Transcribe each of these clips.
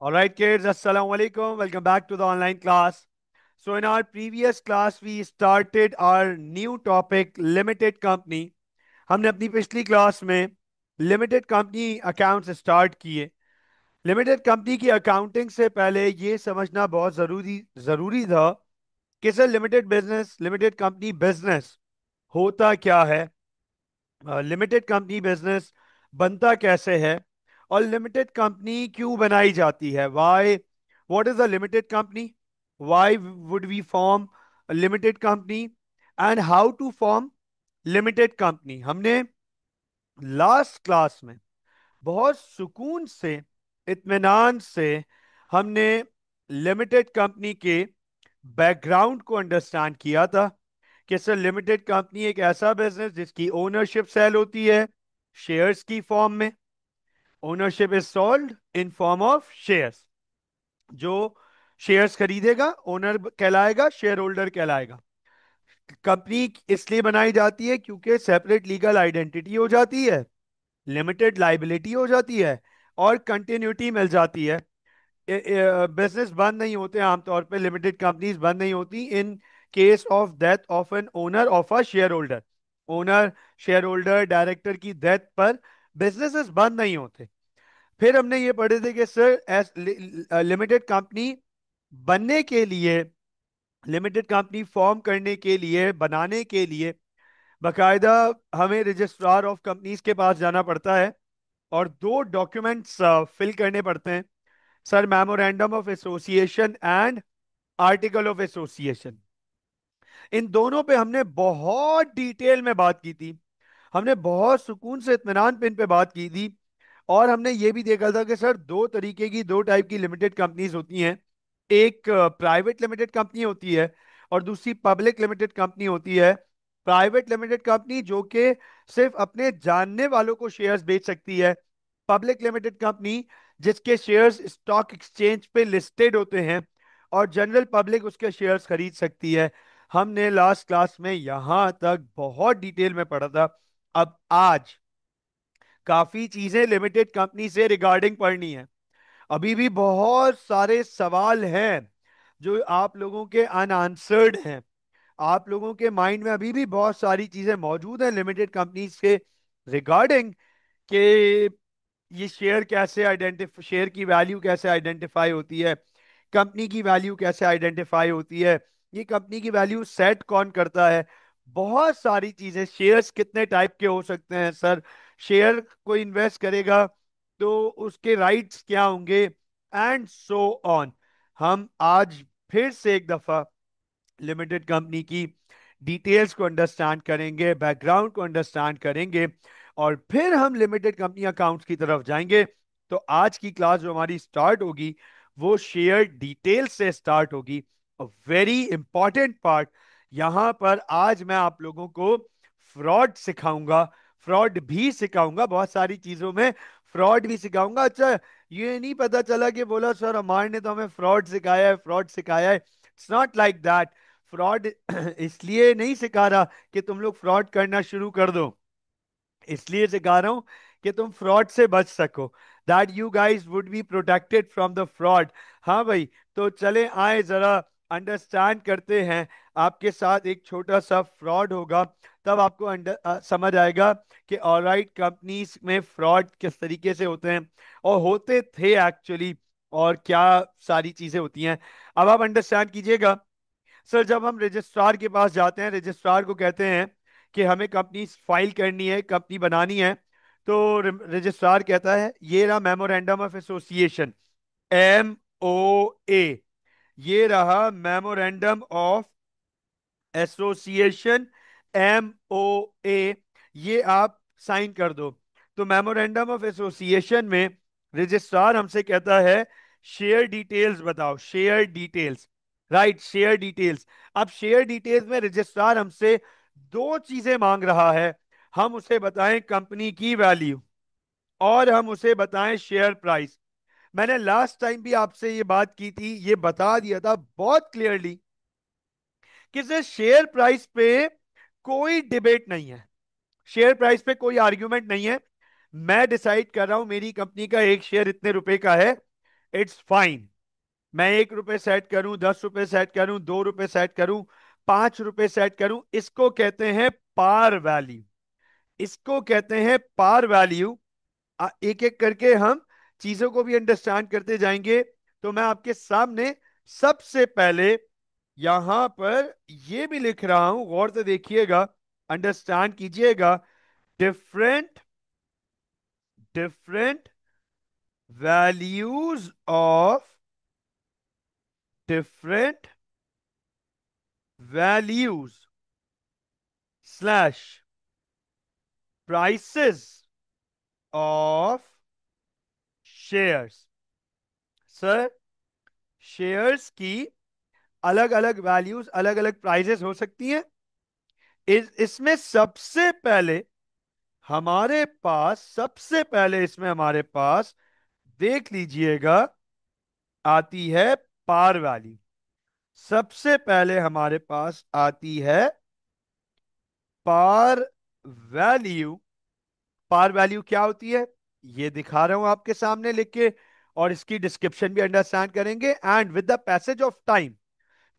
All right, kids, Assalamu alaikum. Welcome back to the online class. So, in our previous class, we started our new topic, limited company. हमने अपनी पिछली class में limited company accounts start किए। Limited company की accounting से पहले ये समझना बहुत ज़रूरी ज़रूरी था कि sir limited business, limited company business होता क्या है, लिमिटेड कंपनी बिजनेस बनता कैसे है, और लिमिटेड कंपनी क्यों बनाई जाती है। Why, what is a limited company, why would we form limited company, and how to form limited company. हमने लास्ट क्लास में बहुत सुकून से, इत्मीनान से हमने लिमिटेड कंपनी के बैकग्राउंड को अंडरस्टैंड किया था कि सर लिमिटेड कंपनी एक ऐसा बिजनेस जिसकी ओनरशिप सेल होती है शेयर्स की फॉर्म में। Ownership is sold in form of shares. जो शेयर्स खरीदेगा ओनर कहलाएगा, शेयर होल्डर कहलाएगा। कंपनी इसलिए बनाई जाती है क्योंकि सेपरेट लीगल आइडेंटिटी हो जाती है, लिमिटेड लाइबिलिटी हो जाती है, और कंटिन्यूटी मिल जाती है। बिजनेस बंद नहीं होते आमतौर पे, लिमिटेड कंपनीज बंद नहीं होती in case of death of an owner of a share holder. Owner, share holder, director की डेथ पर बिजनेसेस बंद नहीं होते। फिर हमने ये पढ़े थे कि सर एस लिमिटेड कंपनी बनने के लिए, लिमिटेड कंपनी फॉर्म करने के लिए, बनाने के लिए बकायदा हमें रजिस्ट्रार ऑफ कंपनीज के पास जाना पड़ता है और दो डॉक्यूमेंट्स फिल करने पड़ते हैं sir, memorandum of association and article of association. इन दोनों पे हमने बहुत डिटेल में बात की थी, हमने बहुत सुकून से, इत्मीनान पे इन पे बात की थी। और हमने ये भी देखा था कि सर दो तरीके की, दो टाइप की लिमिटेड कंपनीज होती हैं। एक प्राइवेट लिमिटेड कंपनी होती है और दूसरी पब्लिक लिमिटेड कंपनी होती है। प्राइवेट लिमिटेड कंपनी जो कि सिर्फ अपने जानने वालों को शेयर्स बेच सकती है। पब्लिक लिमिटेड कंपनी जिसके शेयर्स स्टॉक एक्सचेंज पे लिस्टेड होते हैं और जनरल पब्लिक उसके शेयर्स खरीद सकती है। हमने लास्ट क्लास में यहां तक बहुत डिटेल में पढ़ा था। अब आज काफी चीजें लिमिटेड कंपनी से रिगार्डिंग पढ़नी है। अभी भी बहुत सारे सवाल हैं जो आप लोगों के अनआंसर्ड हैं। आप लोगों के माइंड में अभी भी बहुत सारी चीजें मौजूद हैं लिमिटेड कंपनीज के रिगार्डिंग, कि ये शेयर कैसे आइडेंटिफाई, शेयर की वैल्यू कैसे आइडेंटिफाई होती है, कंपनी की वैल्यू कैसे आइडेंटिफाई होती है, ये कंपनी की वैल्यू सेट कौन करता है। बहुत सारी चीजें, शेयर्स कितने टाइप के हो सकते हैं सर, शेयर को इन्वेस्ट करेगा तो उसके राइट्स क्या होंगे, एंड सो ऑन। हम आज फिर से एक दफा लिमिटेड कंपनी की डिटेल्स को अंडरस्टैंड करेंगे, बैकग्राउंड को अंडरस्टैंड करेंगे, और फिर हम लिमिटेड कंपनी अकाउंट्स की तरफ जाएंगे। तो आज की क्लास जो हमारी स्टार्ट होगी वो शेयर डिटेल्स से स्टार्ट होगी। वेरी इंपॉर्टेंट पार्ट, यहां पर आज मैं आप लोगों को फ्रॉड सिखाऊंगा, फ्रॉड भी सिखाऊंगा, बहुत सारी चीजों में फ्रॉड भी सिखाऊंगा। अच्छा, ये नहीं पता चला कि बोला सर हमारे ने तो हमें फ्रॉड सिखाया है, फ्रॉड सिखाया है। It's not like that. Fraud इसलिए नहीं सिखा रहा कि तुम लोग फ्रॉड करना शुरू कर दो, इसलिए सिखा रहा हूं कि तुम फ्रॉड से बच सको, that you guys would be protected from the fraud. हाँ भाई, तो चले आए जरा अंडरस्टैंड करते हैं। आपके साथ एक छोटा सा फ्रॉड होगा, तब आपको समझ आएगा कि ऑलराइट कंपनीज में फ्रॉड किस तरीके से होते हैं और होते थे एक्चुअली, और क्या सारी चीजें होती हैं। अब आप अंडरस्टैंड कीजिएगा। सर जब हम रजिस्ट्रार के पास जाते हैं, रजिस्ट्रार को कहते हैं कि हमें कंपनी फाइल करनी है, कंपनी बनानी है, तो रजिस्ट्रार कहता है ये रहा मेमोरेंडम ऑफ एसोसिएशन, MOA। ये रहा मेमोरेंडम ऑफ एसोसिएशन, MOA। ये आप साइन कर दो। तो मेमोरेंडम ऑफ एसोसिएशन में रजिस्ट्रार हमसे कहता है शेयर डिटेल्स बताओ, share details, right, share details. अब शेयर डिटेल्स में रजिस्ट्रार हमसे दो चीजें मांग रहा है। हम उसे बताएं कंपनी की वैल्यू, और हम उसे बताएं शेयर प्राइस। मैंने लास्ट टाइम भी आपसे ये बात की थी, ये बता दिया था बहुत क्लियरली कि सर शेयर प्राइस पे कोई डिबेट नहीं है, शेयर प्राइस पे कोई आर्ग्यूमेंट नहीं है। मैं डिसाइड कर रहा हूं मेरी कंपनी का एक शेयर इतने रुपए का है, इट्स फाइन। मैं 1 रुपए सेट करूं, 10 रुपए सेट करूं, 2 रुपए सेट करूं, 5 रुपए सेट करूं, इसको कहते हैं पार वैल्यू। इसको कहते हैं पार वैल्यू। एक एक करके हम चीजों को भी अंडरस्टैंड करते जाएंगे। तो मैं आपके सामने सबसे पहले यहां पर ये भी लिख रहा हूं, गौर से देखिएगा, अंडरस्टैंड कीजिएगा। Different different values of different values slash prices of shares. Sir, shares की अलग अलग वैल्यूज, अलग अलग प्राइसेस हो सकती हैं। इसमें सबसे पहले इसमें हमारे पास देख लीजिएगा आती है पार वैल्यू। सबसे पहले हमारे पास आती है पार वैल्यू। पार वैल्यू क्या होती है ये दिखा रहा हूं आपके सामने लिख के, और इसकी डिस्क्रिप्शन भी अंडरस्टैंड करेंगे। And with the passage of time,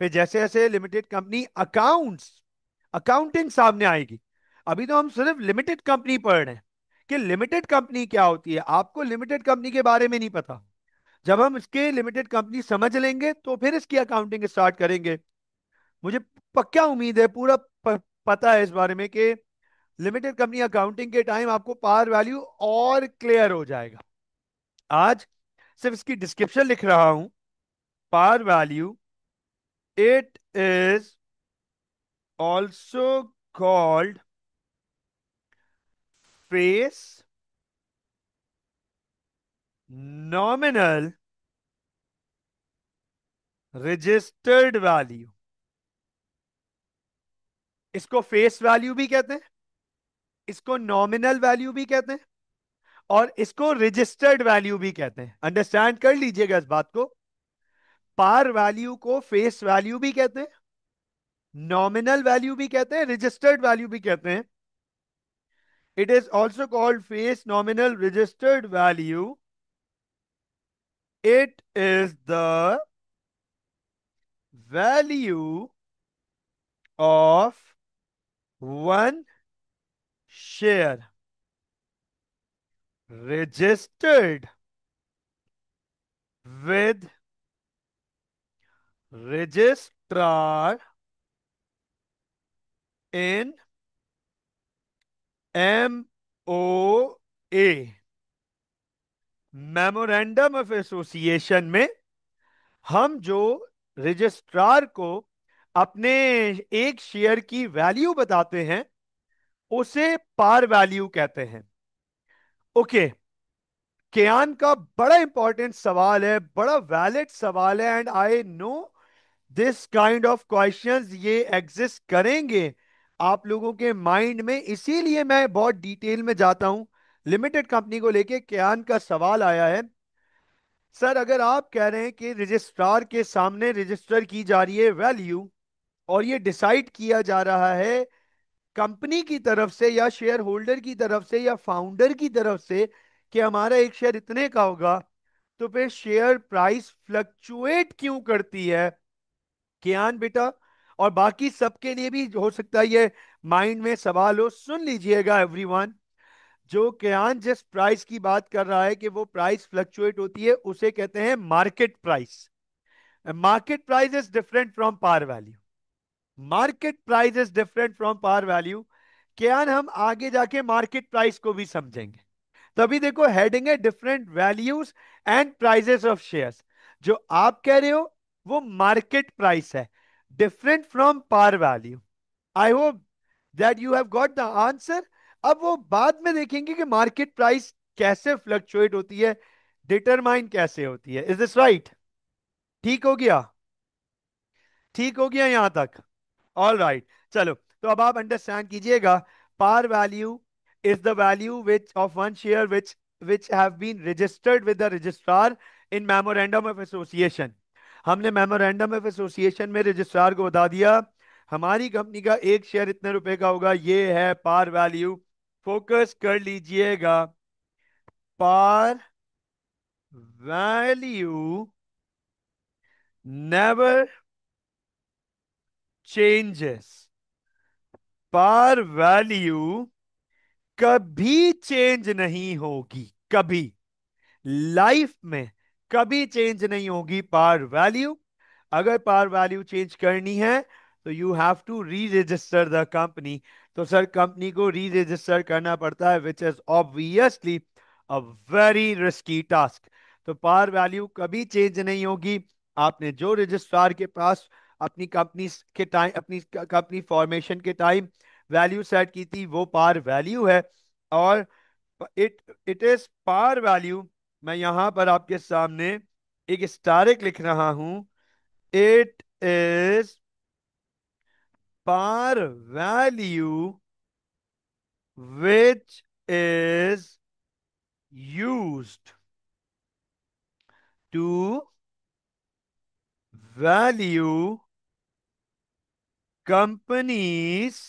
फिर जैसे जैसे लिमिटेड कंपनी अकाउंटिंग सामने आएगी। अभी तो हम सिर्फ लिमिटेड कंपनी पढ़ रहे हैं कि लिमिटेड कंपनी क्या होती है। आपको लिमिटेड कंपनी के बारे में नहीं पता। जब हम इसके लिमिटेड कंपनी समझ लेंगे तो फिर इसकी अकाउंटिंग स्टार्ट करेंगे। मुझे पक्का उम्मीद है, पूरा पता है इस बारे में कि लिमिटेड कंपनी अकाउंटिंग के टाइम आपको पावर वैल्यू और क्लियर हो जाएगा। आज सिर्फ इसकी डिस्क्रिप्शन लिख रहा हूं। Power value, it is also called face nominal registered value. इसको फेस वैल्यू भी कहते हैं, इसको नॉमिनल वैल्यू भी कहते हैं, और इसको रजिस्टर्ड वैल्यू भी कहते हैं। अंडरस्टैंड कर लीजिएगा इस बात को। पार वैल्यू को फेस वैल्यू भी कहते हैं, नॉमिनल वैल्यू भी कहते हैं, रजिस्टर्ड वैल्यू भी कहते हैं। It is also called face nominal registered value. It is the value of one share registered with registrar in MOA, memorandum of association में। हम जो रजिस्ट्रार को अपने एक शेयर की वैल्यू बताते हैं उसे पार वैल्यू कहते हैं। ओके, कियान का बड़ा इंपॉर्टेंट सवाल है, बड़ा वैलिड सवाल है। And I know this kind of questions ये एग्जिस्ट करेंगे आप लोगों के माइंड में, इसीलिए मैं बहुत डिटेल में जाता हूं। लिमिटेड कंपनी को लेके कियान का सवाल आया है। सर, अगर आप कह रहे हैं कि रजिस्ट्रार के सामने रजिस्टर की जा रही है वैल्यू, और ये डिसाइड किया जा रहा है कंपनी की तरफ से या शेयर होल्डर की तरफ से या फाउंडर की तरफ से कि हमारा एक शेयर इतने का होगा, तो फिर शेयर प्राइस फ्लक्चुएट क्यों करती है? कियान बेटा, और बाकी सबके लिए भी हो सकता है ये माइंड में सवाल हो, सुन लीजिएगा एवरीवन। जो कियान जिस प्राइस की बात कर रहा है कि वो प्राइस फ्लक्चुएट होती है, उसे कहते हैं market price. Market price is different from par value. Market price is different from par value. Kiyan हम आगे जाके मार्केट प्राइस को भी समझेंगे। तभी देखो हेडिंग है different values and prices of shares. जो आप कह रहे हो वो मार्केट प्राइस है, different from par value. I hope that you have got the answer. अब वो बाद में देखेंगे कि मार्केट प्राइस कैसे फ्लक्चुएट होती है, डिटरमाइन कैसे होती है। Is this right? ठीक हो गया? ठीक हो गया यहां तक? ऑल राइट, चलो। तो अब आप अंडरस्टैंड कीजिएगा। Par value is the value which of one share which have been registered with the registrar in memorandum of association. हमने मेमोरेंडम ऑफ एसोसिएशन में रजिस्ट्रार को बता दिया हमारी कंपनी का एक शेयर इतने रुपए का होगा, ये है पार वैल्यू। फोकस कर लीजिएगा, par value never changes. Par value कभी चेंज नहीं होगी, कभी लाइफ में कभी चेंज नहीं होगी पार वैल्यू। अगर पार वैल्यू चेंज करनी है तो you have to re register the company. तो सर कंपनी को री रजिस्टर करना पड़ता है, which is obviously a very risky task. तो पार वैल्यू कभी चेंज नहीं होगी। आपने जो रजिस्ट्रार के पास अपनी कंपनी के टाइम, अपनी कंपनी फॉर्मेशन के टाइम वैल्यू सेट की थी, वो पार वैल्यू है। और it it is par value. मैं यहां पर आपके सामने एक स्टारिक लिख रहा हूं। It is par value which is used to value companies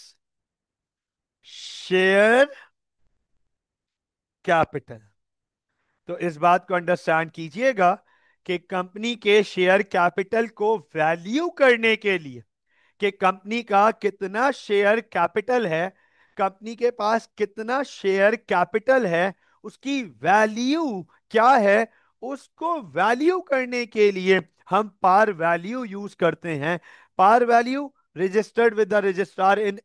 share capital। तो इस बात को अंडरस्टैंड कीजिएगा कि कंपनी के शेयर कैपिटल को वैल्यू करने के लिए, कि कंपनी का कितना शेयर कैपिटल है, कंपनी के पास कितना शेयर कैपिटल है, उसकी वैल्यू क्या है, उसको वैल्यू करने के लिए हम पार वैल्यू यूज करते हैं। Par value registered with the registrar in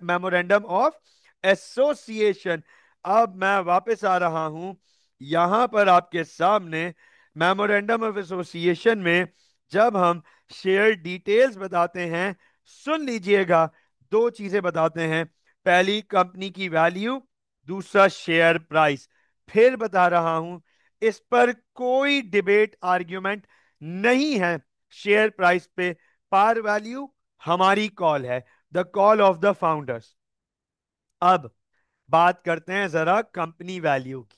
memorandum of association. अब मैं वापस आ रहा हूं यहां पर आपके सामने। मेमोरेंडम ऑफ एसोसिएशन में जब हम शेयर डिटेल्स बताते हैं, सुन लीजिएगा, दो चीजें बताते हैं। पहली कंपनी की वैल्यू, दूसरा शेयर प्राइस। फिर बता रहा हूं, इस पर कोई डिबेट आर्ग्यूमेंट नहीं है। शेयर प्राइस पे पार वैल्यू हमारी कॉल है, the call of the founders. अब बात करते हैं जरा कंपनी वैल्यू की।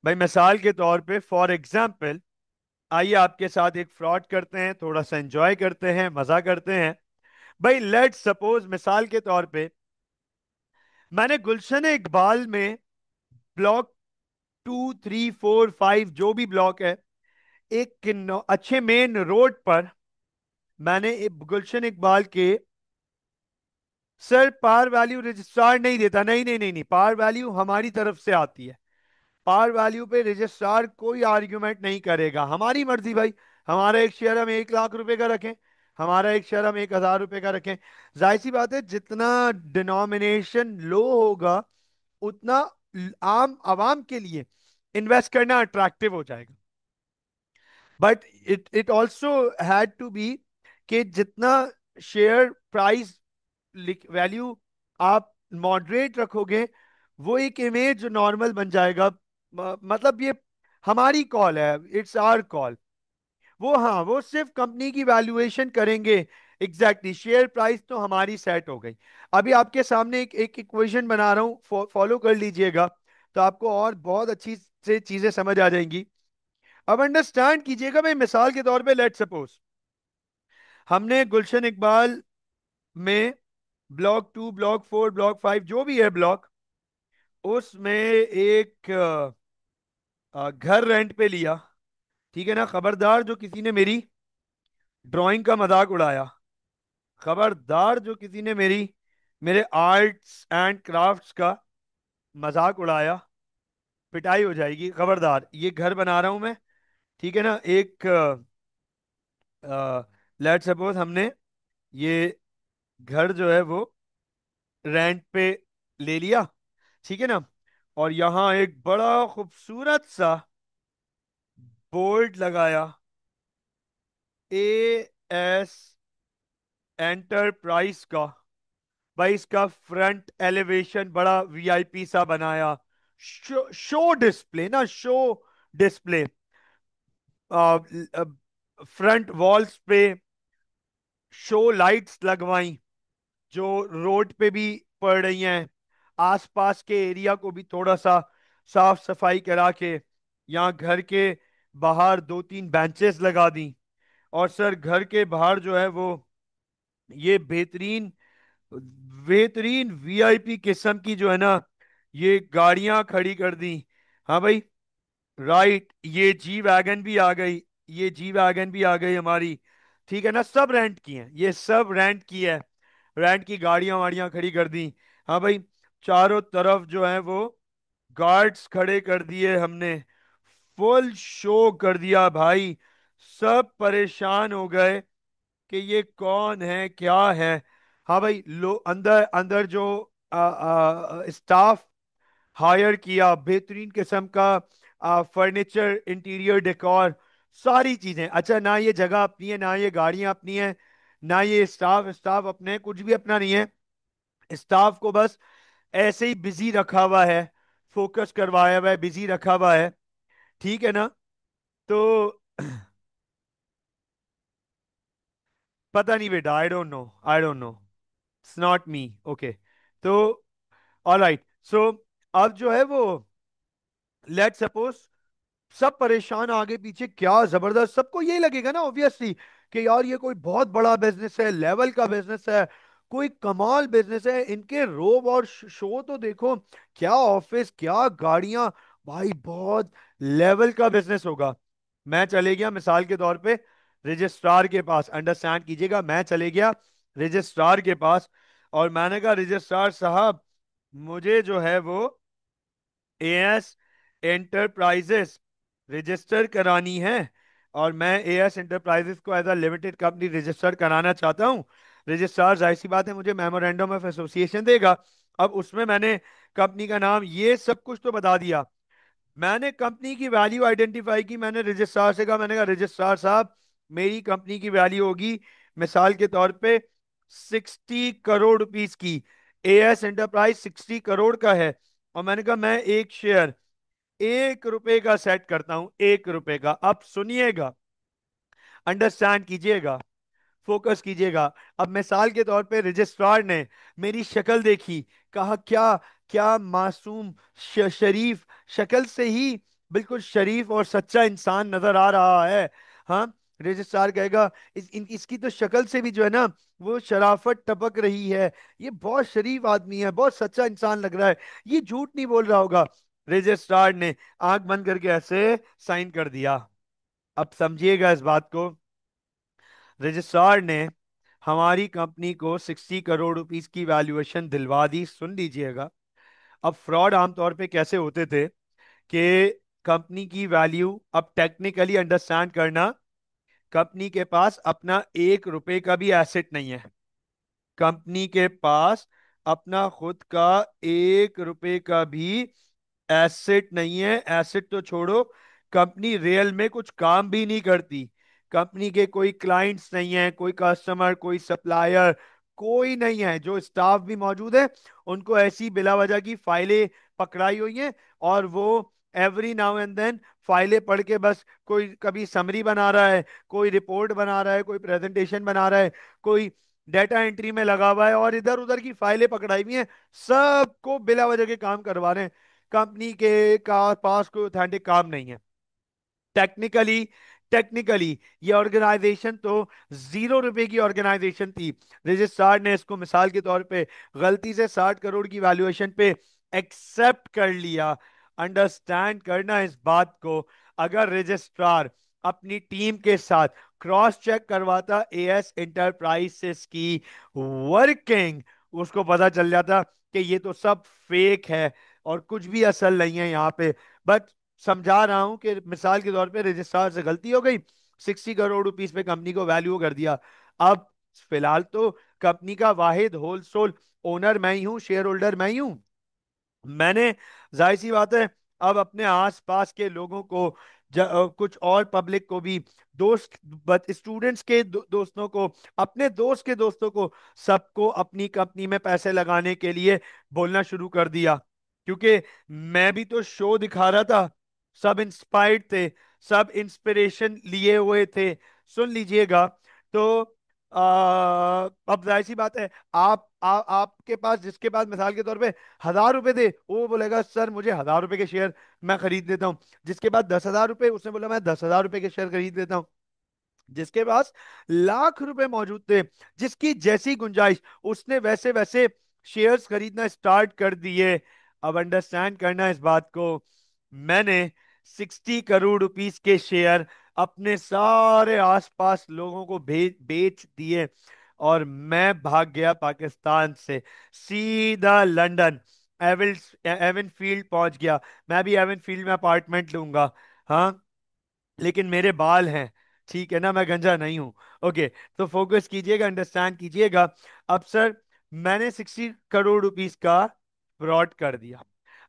भाई मिसाल के तौर पे, फॉर एग्जाम्पल, आइए आपके साथ एक फ्रॉड करते हैं, थोड़ा सा एंजॉय करते हैं, मजा करते हैं। भाई लेट्स सपोज, मिसाल के तौर पे, मैंने गुलशन इकबाल में ब्लॉक 2, 3, 4, 5 जो भी ब्लॉक है, एक अच्छे मेन रोड पर मैंने गुलशन इकबाल के, सर पार वैल्यू रजिस्ट्रार नहीं देता, नहीं नहीं नहीं नहीं, पार वैल्यू हमारी तरफ से आती है। पार वैल्यू पे रजिस्ट्रार कोई आर्ग्यूमेंट नहीं करेगा, हमारी मर्जी भाई। हमारा एक शेयर हम 1 लाख रुपए का रखें, हमारा एक शेयर हम 1,000 रुपए का रखें। जाहिर सी बात है, जितना डिनोमिनेशन लो होगा उतना आम आवाम के लिए इन्वेस्ट करना अट्रैक्टिव हो जाएगा। But it it also had to be कि जितना शेयर प्राइस वैल्यू आप मॉडरेट रखोगे, वो एक इमेज नॉर्मल बन जाएगा। मतलब ये हमारी कॉल है, इट्स आवर कॉल। वो हाँ, वो सिर्फ कंपनी की वैल्यूएशन करेंगे। एग्जैक्टली, शेयर प्राइस तो हमारी सेट हो गई। अभी आपके सामने एक एक इक्वेशन बना रहा हूं, फॉलो कर लीजिएगा, तो आपको और बहुत अच्छी से चीजें समझ आ जाएंगी। अब अंडरस्टैंड कीजिएगा भाई, मिसाल के तौर पे लेट सपोज हमने गुलशन इकबाल में ब्लॉक 2, ब्लॉक 4, ब्लॉक 5 जो भी है ब्लॉक, उसमें एक घर रेंट पे लिया। ठीक है ना? खबरदार जो किसी ने मेरी ड्राइंग का मजाक उड़ाया, खबरदार जो किसी ने मेरे आर्ट्स एंड क्राफ्ट्स का मजाक उड़ाया, पिटाई हो जाएगी, खबरदार। ये घर बना रहा हूं मैं, ठीक है ना? एक लेट सपोज हमने ये घर जो है वो रेंट पे ले लिया, ठीक है ना? और यहां एक बड़ा खूबसूरत सा बोर्ड लगाया, AS एंटरप्राइज का। भाई इसका फ्रंट एलिवेशन बड़ा वीआईपी सा बनाया, शो डिस्प्ले ना, शो डिस्प्ले, फ्रंट वॉल्स पे शो लाइट्स लगवाई जो रोड पे भी पड़ रही हैं, आसपास के एरिया को भी थोड़ा सा साफ सफाई करा के यहाँ घर के बाहर 2, 3 बेंचेस लगा दी। और सर घर के बाहर जो है वो ये बेहतरीन बेहतरीन वीआईपी किस्म की जो है ना, ये गाड़ियां खड़ी कर दी। हाँ भाई, राइट, ये जी वैगन भी आ गई। ये जी वैगन भी आ गई हमारी। ठीक है ना, सब रेंट की हैं, ये सब रेंट की है। रेंट की गाड़ियां वाड़ियां खड़ी कर दी। हाँ भाई, चारों तरफ जो है वो गार्ड्स खड़े कर दिए हमने। फुल शो कर दिया भाई। सब परेशान हो गए कि ये कौन है, क्या है। हाँ भाई, लो अंदर अंदर जो स्टाफ हायर किया, बेहतरीन किस्म का फर्नीचर, इंटीरियर डेकोर, सारी चीजें। अच्छा, ना ये जगह अपनी है, ना ये गाड़ियां अपनी है, ना ये स्टाफ स्टाफ अपने हैं, कुछ भी अपना नहीं है। स्टाफ को बस ऐसे ही बिजी रखा हुआ है, फोकस करवाया हुआ है, बिजी रखा हुआ है। ठीक है ना। तो पता नहीं बेटा, I don't know, I don't know, it's not me. Okay. तो ऑलराइट, सो अब जो है वो, लेट सपोज सब परेशान आगे पीछे, क्या जबरदस्त, सबको यही लगेगा ना ऑब्वियसली कि यार ये कोई बहुत बड़ा बिजनेस है, लेवल का बिजनेस है, कोई कमाल बिजनेस है। इनके रोब और शो तो देखो, क्या ऑफिस, क्या गाड़ियां, भाई बहुत लेवल का बिजनेस होगा। मैं चले गया मिसाल के तौर पे रजिस्ट्रार के पास, अंडरस्टैंड कीजिएगा, मैं चले गया रजिस्ट्रार के पास, और मैंने कहा रजिस्ट्रार साहब, मुझे जो है वो एएस एंटरप्राइजेस रजिस्टर करानी है, और मैं एएस एंटरप्राइजेस को as a limited company register कराना चाहता हूँ। रजिस्ट्रार जाहिर सी बात है मुझे मेमोरेंडम ऑफ एसोसिएशन देगा। अब उसमें मैंने कंपनी का नाम, ये सब कुछ तो बता दिया। मैंने कंपनी की वैल्यू आइडेंटिफाई की। मैंने रजिस्ट्रार से कहा, मैंने कहा रजिस्ट्रार साहब, मेरी कंपनी की वैल्यू होगी मिसाल के तौर पे 60 करोड़ रुपीस की। एएस एंटरप्राइज 60 करोड़ का है, और मैंने कहा मैं एक शेयर 1 रुपए का सेट करता हूं, 1 रुपए का। अब सुनिएगा, अंडरस्टैंड कीजिएगा, फोकस कीजिएगा। अब मिसाल के तौर पे रजिस्ट्रार ने मेरी शक्ल देखी, कहा क्या, क्या मासूम शरीफ शक्ल से ही बिल्कुल शरीफ और सच्चा इंसान नजर आ रहा है। हाँ, रजिस्ट्रार कहेगा इसकी तो शक्ल से भी जो है ना, वो शराफत टपक रही है, ये बहुत शरीफ आदमी है, बहुत सच्चा इंसान लग रहा है, ये झूठ नहीं बोल रहा होगा। रजिस्ट्रार ने आंख बंद करके ऐसे साइन कर दिया। अब समझिएगा इस बात को, रजिस्ट्रार ने हमारी कंपनी को 60 करोड़ रुपीस की वैल्यूएशन दिलवा दी। सुन लीजिएगा, अब फ्रॉड आमतौर पे कैसे होते थे कि कंपनी की वैल्यू, अब टेक्निकली अंडरस्टैंड करना, कंपनी के पास अपना 1 रुपए का भी एसेट नहीं है। कंपनी के पास अपना खुद का 1 रुपए का भी एसेट नहीं है। एसेट तो छोड़ो, कंपनी रियल में कुछ काम भी नहीं करती। कंपनी के कोई क्लाइंट्स नहीं है, कोई कस्टमर, कोई सप्लायर, कोई नहीं है। जो स्टाफ भी मौजूद है, उनको ऐसी बिला वजह की फाइलें पकड़ाई हुई हैं, और वो एवरी नाउ एंड देन फाइलें पढ़ के बस, कोई कभी समरी बना रहा है, कोई रिपोर्ट बना रहा है, कोई प्रेजेंटेशन बना रहा है, कोई डेटा एंट्री में लगा हुआ है, और इधर उधर की फाइलें पकड़ाई हुई हैं, सबको बिला वजह के काम करवा रहे हैं। कंपनी के का पास कोई ऑथेंटिक काम नहीं है। टेक्निकली टेक्निकली ये ऑर्गेनाइजेशन तो 0 रुपए की ऑर्गेनाइजेशन थी। रजिस्ट्रार ने इसको मिसाल के तौर पे गलती से 60 करोड़ की वैल्यूएशन पे एक्सेप्ट कर लिया। अंडरस्टैंड करना इस बात को, अगर रजिस्ट्रार अपनी टीम के साथ क्रॉस चेक करवाता एएस इंटरप्राइजेस की वर्किंग, उसको पता चल जाता कि ये तो सब फेक है और कुछ भी असल नहीं है यहाँ पे। बट समझा रहा हूं कि मिसाल के तौर पे रजिस्ट्रार से गलती हो गई, 60 करोड़ रुपीस पे कंपनी को वैल्यू कर दिया। अब फिलहाल तो कंपनी का वाहिद होलसेल ओनर मैं ही हूं, शेयर होल्डर मैं ही हूं। मैंने, जाहिर सी बात है, अब अपने आसपास के लोगों को, कुछ और पब्लिक को भी, दोस्त, स्टूडेंट्स के दोस्तों को, अपने दोस्त के दोस्तों को, सबको अपनी कंपनी में पैसे लगाने के लिए बोलना शुरू कर दिया। क्योंकि मैं भी तो शो दिखा रहा था, सब इंस्पायर्ड थे, सब इंस्पिरेशन लिए हुए थे। सुन लीजिएगा, तो अब जाहिर सी बात है, आपके पास, जिसके पास मिसाल के तौर पे 1,000 रुपए थे, वो बोलेगा सर मुझे 1,000 रुपए के शेयर मैं खरीद लेता हूँ। जिसके पास 10,000 रुपए, उसने बोला मैं 10,000 रुपए के शेयर खरीद लेता हूँ। जिसके पास लाख रुपए मौजूद थे, जिसकी जैसी गुंजाइश, उसने वैसे वैसे शेयर्स खरीदना स्टार्ट कर दिए। अब अंडरस्टैंड करना इस बात को, मैंने 60 करोड़ रुपीस के शेयर अपने सारे आसपास लोगों को बेच दिए, और मैं भाग गया पाकिस्तान से सीधा लंदन। एविल एवन फील्ड पहुंच गया। मैं भी एवन फील्ड में अपार्टमेंट लूंगा। हाँ, लेकिन मेरे बाल हैं, ठीक है ना, मैं गंजा नहीं हूं। ओके, तो फोकस कीजिएगा, अंडरस्टैंड कीजिएगा। अब सर, मैंने 60 करोड़ रुपीस का फ्रॉड कर दिया।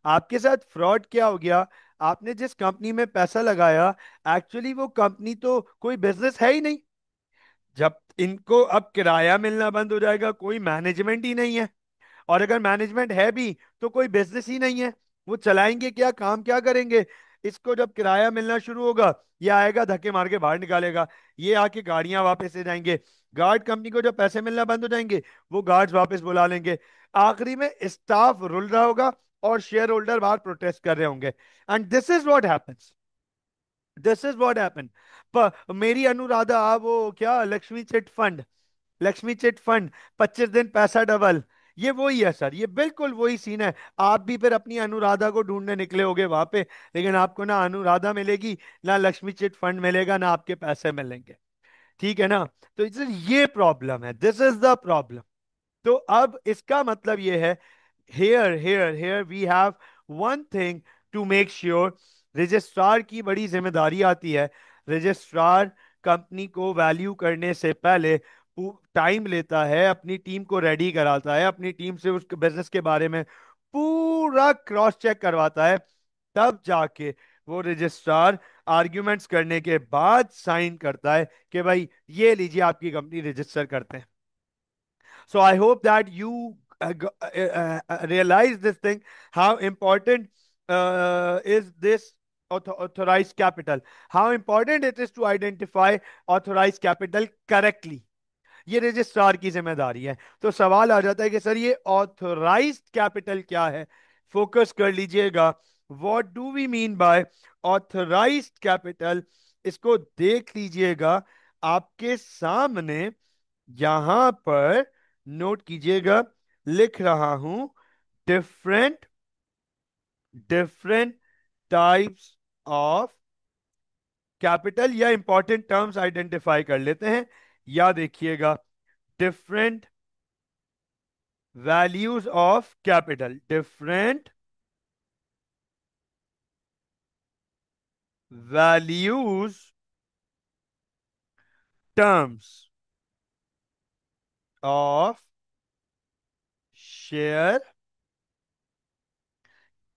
आपके साथ फ्रॉड क्या हो गया? आपने जिस कंपनी में पैसा लगाया, एक्चुअली वो कंपनी तो कोई बिजनेस है ही नहीं। जब इनको अब किराया मिलना बंद हो जाएगा, कोई मैनेजमेंट ही नहीं है, और अगर मैनेजमेंट है भी तो कोई बिजनेस ही नहीं है। वो चलाएंगे क्या, काम क्या करेंगे? इसको जब किराया मिलना शुरू होगा, ये आएगा धक्के मार के बाहर निकालेगा। ये आके गाड़ियां वापस ले जाएंगे। गार्ड कंपनी को जब पैसे मिलना बंद हो जाएंगे, वो गार्ड्स वापस बुला लेंगे। आखिरी में स्टाफ रुल रहा होगा और शेयर होल्डर बाहर प्रोटेस्ट कर रहे होंगे। And this is what happens. This is what happen. मेरी अनुराधा, वो क्या, Lakshmi chit fund, Lakshmi chit fund, 25 दिन पैसा डबल, ये वही है सर, ये बिल्कुल वही सीन है। आप भी फिर अपनी अनुराधा को ढूंढने निकले होगे वहां पे, लेकिन आपको ना अनुराधा मिलेगी, ना लक्ष्मी चिट फंड मिलेगा, ना आपके पैसे मिलेंगे। ठीक है ना? तो ये प्रॉब्लम है, दिस इज द प्रॉब्लम। तो अब इसका मतलब ये है, here we have one thing to make sure. Registrar की बड़ी जिम्मेदारी आती है। रजिस्ट्रार कंपनी को वैल्यू करने से पहले टाइम लेता है, अपनी टीम को रेडी कराता है, अपनी टीम से उस बिजनेस के बारे में पूरा क्रॉस चेक करवाता है। तब जाके वो रजिस्ट्रार आर्ग्यूमेंट्स करने के बाद साइन करता है कि भाई ये लीजिए, आपकी कंपनी रजिस्टर करते हैं। So I hope that you realize this thing, how important is this authorized capital, how important it is to identify authorized capital correctly. ये रजिस्ट्रार की जिम्मेदारी है। तो सवाल आ जाता है कि सर ये ऑथराइज्ड कैपिटल क्या है? फोकस कर लीजिएगा। What do we mean by authorised capital? इसको देख लीजिएगा आपके सामने, यहां पर नोट कीजिएगा, लिख रहा हूं। Different different types of capital, या इंपॉर्टेंट टर्म्स आइडेंटिफाई कर लेते हैं। या देखिएगा, different values of capital, different values terms of share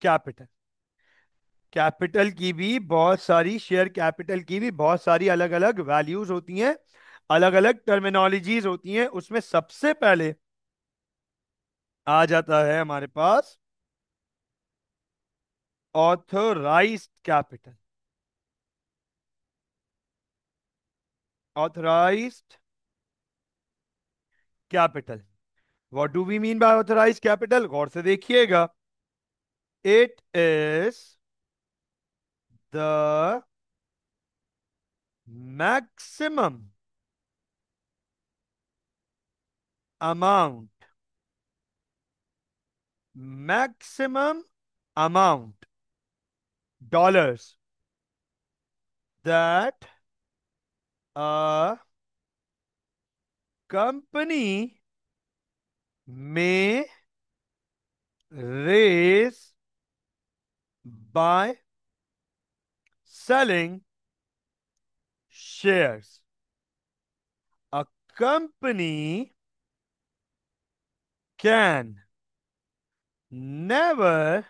capital. Capital की भी बहुत सारी, शेयर कैपिटल की भी बहुत सारी अलग अलग वैल्यूज होती हैं, अलग अलग टर्मिनोलॉजीज होती हैं। उसमें सबसे पहले आ जाता है हमारे पास authorized capital. Authorized capital, what do we mean by authorised capital? गौर से देखिएगा। It is the maximum amount, maximum amount dollars that a company may raise by selling shares. A company can never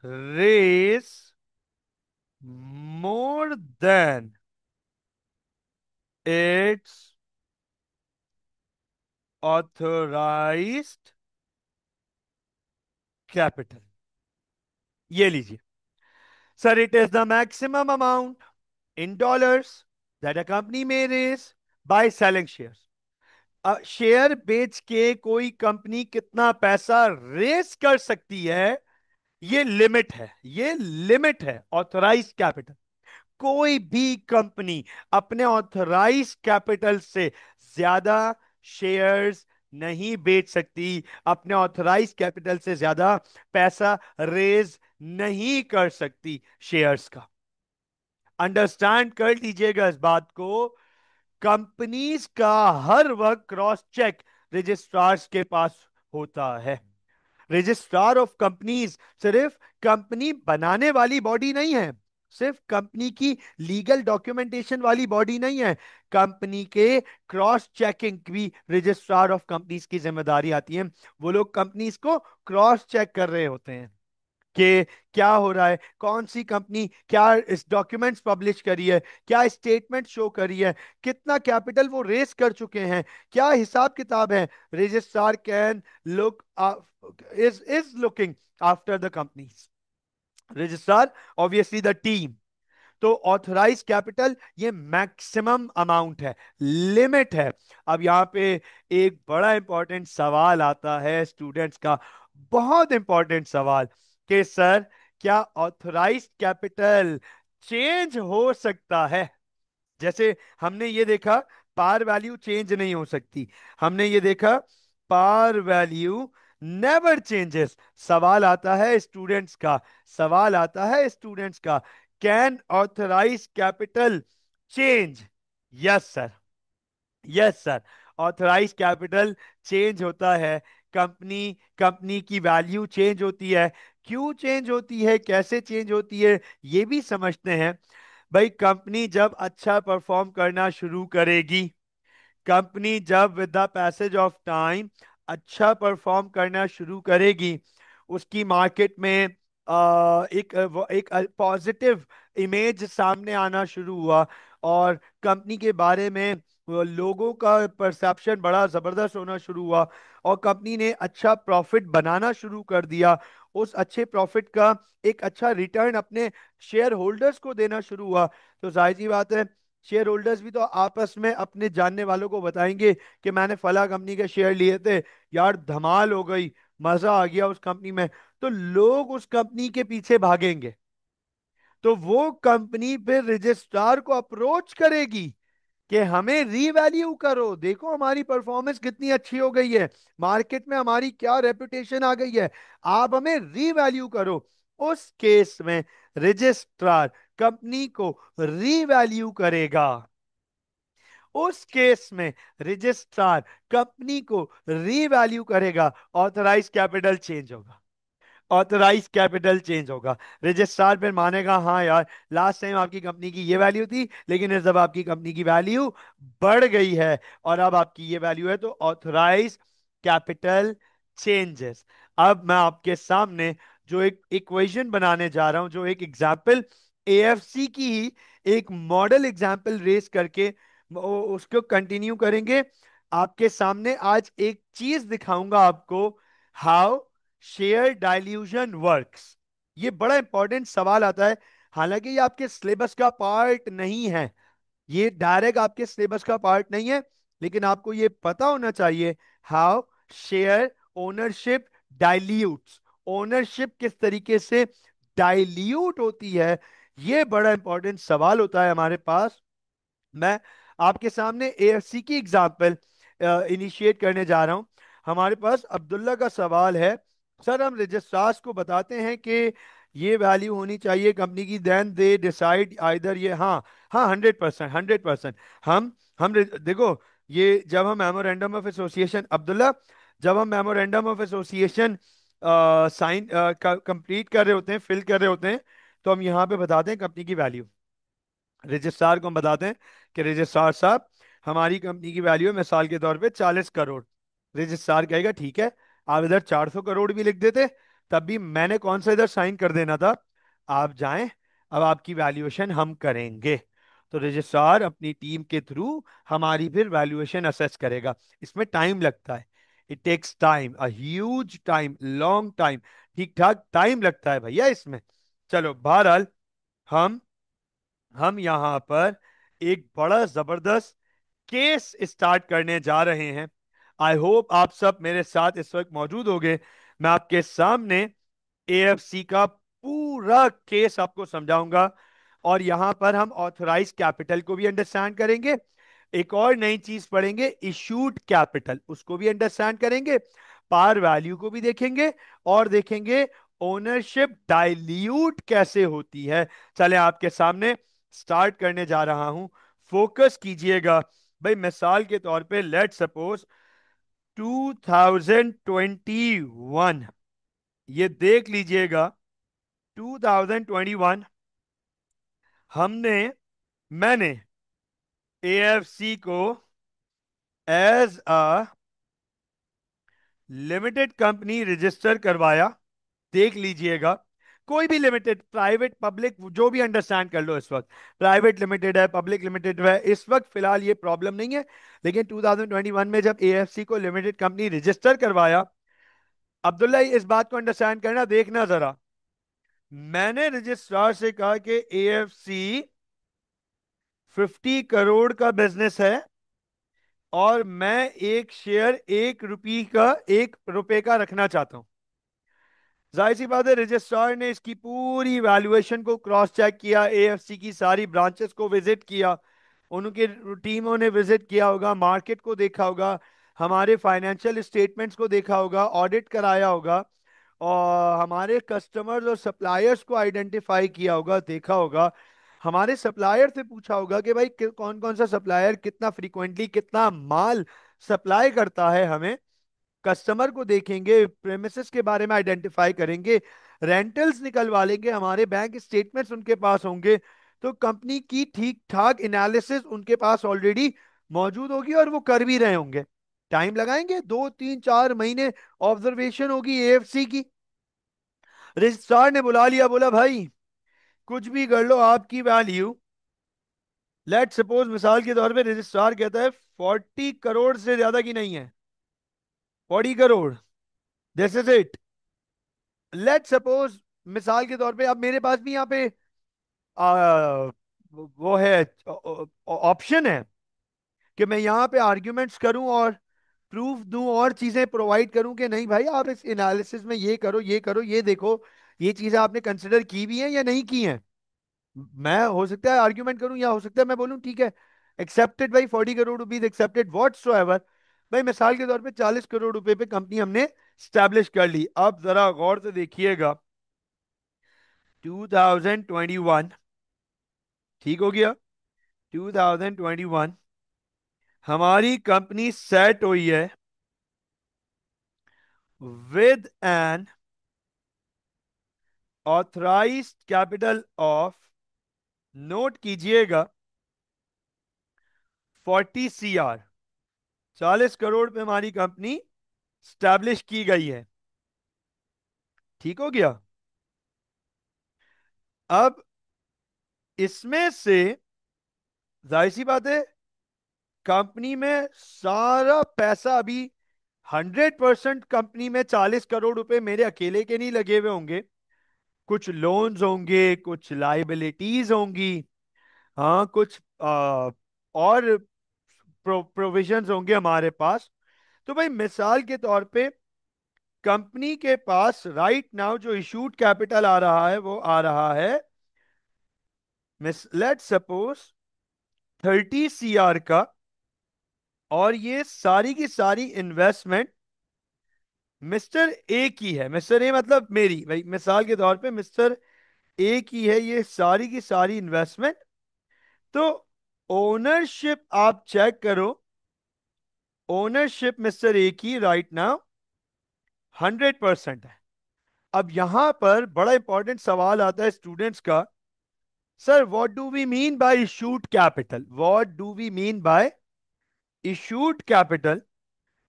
raise more than its authorized capital. ये लीजिए sir, it is the maximum amount in dollars that a company may raise by selling shares. Share बेच के कोई company कितना पैसा race कर सकती है, ये लिमिट है, ये लिमिट है ऑथराइज कैपिटल। कोई भी कंपनी अपने ऑथराइज कैपिटल से ज्यादा शेयर्स नहीं बेच सकती, अपने ऑथराइज कैपिटल से ज्यादा पैसा रेज नहीं कर सकती शेयर्स का। अंडरस्टैंड कर लीजिएगा इस बात को। कंपनीज का हर वक्त क्रॉस चेक रजिस्ट्रार्स के पास होता है। रजिस्ट्रार ऑफ कंपनीज सिर्फ कंपनी बनाने वाली बॉडी नहीं है, सिर्फ कंपनी की लीगल डॉक्यूमेंटेशन वाली बॉडी नहीं है। कंपनी के क्रॉस चेकिंग भी रजिस्ट्रार ऑफ कंपनीज की जिम्मेदारी आती है। वो लोग कंपनीज को क्रॉस चेक कर रहे होते हैं कि क्या हो रहा है, कौन सी कंपनी क्या इस डॉक्यूमेंट्स पब्लिश करी है, क्या स्टेटमेंट शो करी है, कितना कैपिटल वो रेस कर चुके हैं, क्या हिसाब किताब है। Registrar can look is looking after the companies. Registrar obviously the team. तो ऑथराइज कैपिटल ये मैक्सिमम अमाउंट है, लिमिट है। अब यहां पे एक बड़ा इंपॉर्टेंट सवाल आता है स्टूडेंट्स का, बहुत इंपॉर्टेंट सवाल कि सर क्या ऑथराइज कैपिटल चेंज हो सकता है। जैसे हमने ये देखा पार वैल्यू चेंज नहीं हो सकती, हमने ये देखा पार वैल्यू नेवर चेंजेस। सवाल आता है स्टूडेंट्स का, सवाल आता है स्टूडेंट्स का, can authorise capital change? Yes sir, yes sir, authorise capital change होता है। कंपनी कंपनी की वैल्यू चेंज होती है। क्यों चेंज होती है, कैसे चेंज होती है, ये भी समझते हैं। भाई कंपनी जब अच्छा परफॉर्म करना शुरू करेगी, कंपनी जब with the passage of time अच्छा परफॉर्म करना शुरू करेगी, उसकी मार्केट में एक पॉजिटिव इमेज सामने आना शुरू हुआ, और कंपनी के बारे में लोगों का परसेप्शन बड़ा जबरदस्त होना शुरू हुआ, और कंपनी ने अच्छा प्रॉफिट बनाना शुरू कर दिया। उस अच्छे प्रॉफिट का एक अच्छा रिटर्न अपने शेयर होल्डर्स को देना शुरू हुआ। तो जाहिर सी बात है शेयर होल्डर्स भी तो आपस में अपने जानने वालों को बताएंगे कि मैंने फला कंपनी के शेयर लिए थे, यार धमाल हो गई, मजा आ गया उस कंपनी में। तो लोग उस कंपनी के पीछे भागेंगे, तो वो कंपनी फिर रजिस्ट्रार को अप्रोच करेगी कि हमें रीवैल्यू करो, देखो हमारी परफॉर्मेंस कितनी अच्छी हो गई है, मार्केट में हमारी क्या रेपुटेशन आ गई है, आप हमें रीवैल्यू करो। उस केस में रजिस्ट्रार कंपनी को रीवैल्यू करेगा। उस केस में रजिस्ट्रार कंपनी को रीवैल्यू करेगा, ऑथराइज कैपिटल चेंज होगा। ऑथराइज कैपिटल चेंज होगा। रजिस्ट्रार फिर मानेगा हाँ यार लास्ट टाइम आपकी कंपनी की ये वैल्यू थी, लेकिन इस दफा आपकी कंपनी की वैल्यू बढ़ गई है, और अब आपकी ये वैल्यू है, तो ऑथराइज कैपिटल चेंजेस। अब मैं आपके सामने जो एक इक्वेशन बनाने जा रहा हूं, जो एक एग्जाम्पल एएफसी की ही एक मॉडल एग्जाम्पल रेस करके उसको कंटिन्यू करेंगे। आपके सामने आज एक चीज दिखाऊंगा आपको, हाउ शेयर डाइल्यूशन वर्क्स। ये बड़ा इंपॉर्टेंट सवाल आता है, हालांकि ये आपके सिलेबस का पार्ट नहीं है, ये डायरेक्ट आपके सिलेबस का पार्ट नहीं है, लेकिन आपको ये पता होना चाहिए how share ownership dilutes, ownership किस तरीके से डाइल्यूट होती है। ये बड़ा इंपॉर्टेंट सवाल होता है हमारे पास। मैं आपके सामने एएफसी की एग्जांपल इनिशिएट करने जा रहा हूं। हमारे पास अब्दुल्ला का सवाल है, सर हम रजिस्ट्रार्स को बताते हैं कि ये वैल्यू होनी चाहिए कंपनी की, देन दे डिसाइड आइदर ये, हाँ हाँ 100%, 100%। देखो, ये जब हम मेमोरेंडम ऑफ एसोसिएशन, अब्दुल्ला, जब हम memorandum of association sign complete कर रहे होते हैं, फिल कर रहे होते हैं, तो हम यहाँ पे बताते हैं कंपनी की वैल्यू। रजिस्ट्रार को हम बताते हैं कि रजिस्ट्रार साहब हमारी कंपनी की वैल्यू है मिसाल के तौर पे 40 करोड़। रजिस्ट्रार कहेगा ठीक है, आप इधर 400 करोड़ भी लिख देते, तब भी मैंने कौन सा इधर साइन कर देना था, आप जाएं, अब आपकी वैल्यूएशन हम करेंगे। तो रजिस्ट्रार अपनी टीम के थ्रू हमारी फिर वैल्यूएशन असेस करेगा। इसमें टाइम लगता है, it takes time, a huge time, long time, ठीक ठाक टाइम लगता है भैया इसमें। चलो बहरहाल, हम हम यहां पर एक बड़ा जबरदस्त केस स्टार्ट करने जा रहे हैं। आई होप आप सब मेरे साथ इस वक्त मौजूद होंगे। मैं आपके सामने एएफसी का पूरा केस आपको समझाऊंगा, और यहां पर हम ऑथराइज कैपिटल को भी अंडरस्टैंड करेंगे, एक और नई चीज पढ़ेंगे, इशूड कैपिटल, उसको भी अंडरस्टैंड करेंगे, पार वैल्यू को भी देखेंगे, और देखेंगे ओनरशिप डाइल्यूट कैसे होती है। चले आपके सामने स्टार्ट करने जा रहा हूं, फोकस कीजिएगा। भाई मिसाल के तौर पे लेट सपोज 2021, ये देख लीजिएगा। 2021 हमने मैंने एएफसी को as a limited company register करवाया। देख लीजिएगा, कोई भी लिमिटेड, प्राइवेट पब्लिक जो भी अंडरस्टैंड कर लो, इस वक्त प्राइवेट लिमिटेड है, पब्लिक लिमिटेड है, इस वक्त फिलहाल ये प्रॉब्लम नहीं है। लेकिन 2021 में जब एएफसी को लिमिटेड कंपनी रजिस्टर करवाया, अब्दुल्ला इस बात को अंडरस्टैंड करना, देखना जरा, मैंने रजिस्ट्रार से कहा कि एएफसी 50 करोड़ का बिजनेस है और मैं एक शेयर 1 रुपये का, 1 रुपए का रखना चाहता हूं। जाहिर सी बात है, रजिस्ट्रार ने इसकी पूरी वैल्यूएशन को क्रॉस चेक किया, एएफसी की सारी ब्रांचेस को विजिट किया, उनके टीमों ने विजिट किया होगा, मार्केट को देखा होगा, हमारे फाइनेंशियल स्टेटमेंट्स को देखा होगा, ऑडिट कराया होगा, और हमारे कस्टमर्स और सप्लायर्स को आइडेंटिफाई किया होगा, देखा होगा, हमारे सप्लायर से पूछा होगा कि भाई कौन कौन सा सप्लायर कितना फ्रीक्वेंटली कितना माल सप्लाई करता है हमें। कस्टमर को देखेंगे, प्रेमिसेस के बारे में आइडेंटिफाई करेंगे, रेंटल्स निकलवा लेंगे, हमारे बैंक स्टेटमेंट्स उनके पास होंगे। तो कंपनी की ठीक ठाक एनालिसिस उनके पास ऑलरेडी मौजूद होगी और वो कर भी रहे होंगे। टाइम लगाएंगे, 2 3 4 महीने ऑब्जर्वेशन होगी एएफसी की। रजिस्ट्रार ने बुला लिया, बोला भाई कुछ भी कर लो, आपकी वैल्यू, लेट सपोज मिसाल के तौर पे रजिस्ट्रार कहता है 40 करोड़ से ज्यादा की नहीं है, 40 crore, this is it. Let suppose मिसाल के तौर पे, अब मेरे पास भी यहाँ पे आ, वो है, ऑप्शन है कि मैं यहाँ पे आर्ग्यूमेंट्स करूं और प्रूफ दूं और चीजें प्रोवाइड करूं कि नहीं भाई आप इस एनालिसिस में ये करो, ये करो, ये देखो, ये चीजें आपने कंसिडर की भी हैं या नहीं की हैं। मैं हो सकता है आर्ग्यूमेंट करूं, या हो सकता है मैं बोलूं ठीक है, एक्सेप्टेड भाई, 40 crore rupees accepted what so ever. भाई मिसाल के तौर पे 40 करोड़ रुपए पे कंपनी हमने स्टैब्लिश कर ली। अब जरा गौर से देखिएगा, 2021 ठीक हो गया, 2021 हमारी कंपनी सेट हुई है with N authorised capital of, note कीजिएगा, 40 CR, 40 करोड़ पे हमारी कंपनी स्टैब्लिश की गई है। ठीक हो गया। अब इसमें से जाहिर सी बात है, कंपनी में सारा पैसा अभी 100% कंपनी में 40 करोड़ रुपए मेरे अकेले के नहीं लगे हुए होंगे, कुछ लोन्स होंगे, कुछ लाइबिलिटीज होंगी, हाँ कुछ और प्रोविजंस होंगे हमारे पास। तो भाई मिसाल के तौर पे कंपनी के पास राइट नाउ जो इशूड कैपिटल आ रहा है वो आ रहा है, मिस लेट सपोज 30 CR का, और ये सारी की सारी इन्वेस्टमेंट मिस्टर ए की है। मिस्टर ए मतलब मेरी, भाई मिसाल के तौर पे मिस्टर ए की है ये सारी की सारी इन्वेस्टमेंट। तो ओनरशिप आप चेक करो, ओनरशिप मिस्टर ए की राइट नाउ 100% है। अब यहां पर बड़ा इंपॉर्टेंट सवाल आता है स्टूडेंट्स का, sir what do we mean by issued capital, what do we mean by issued capital.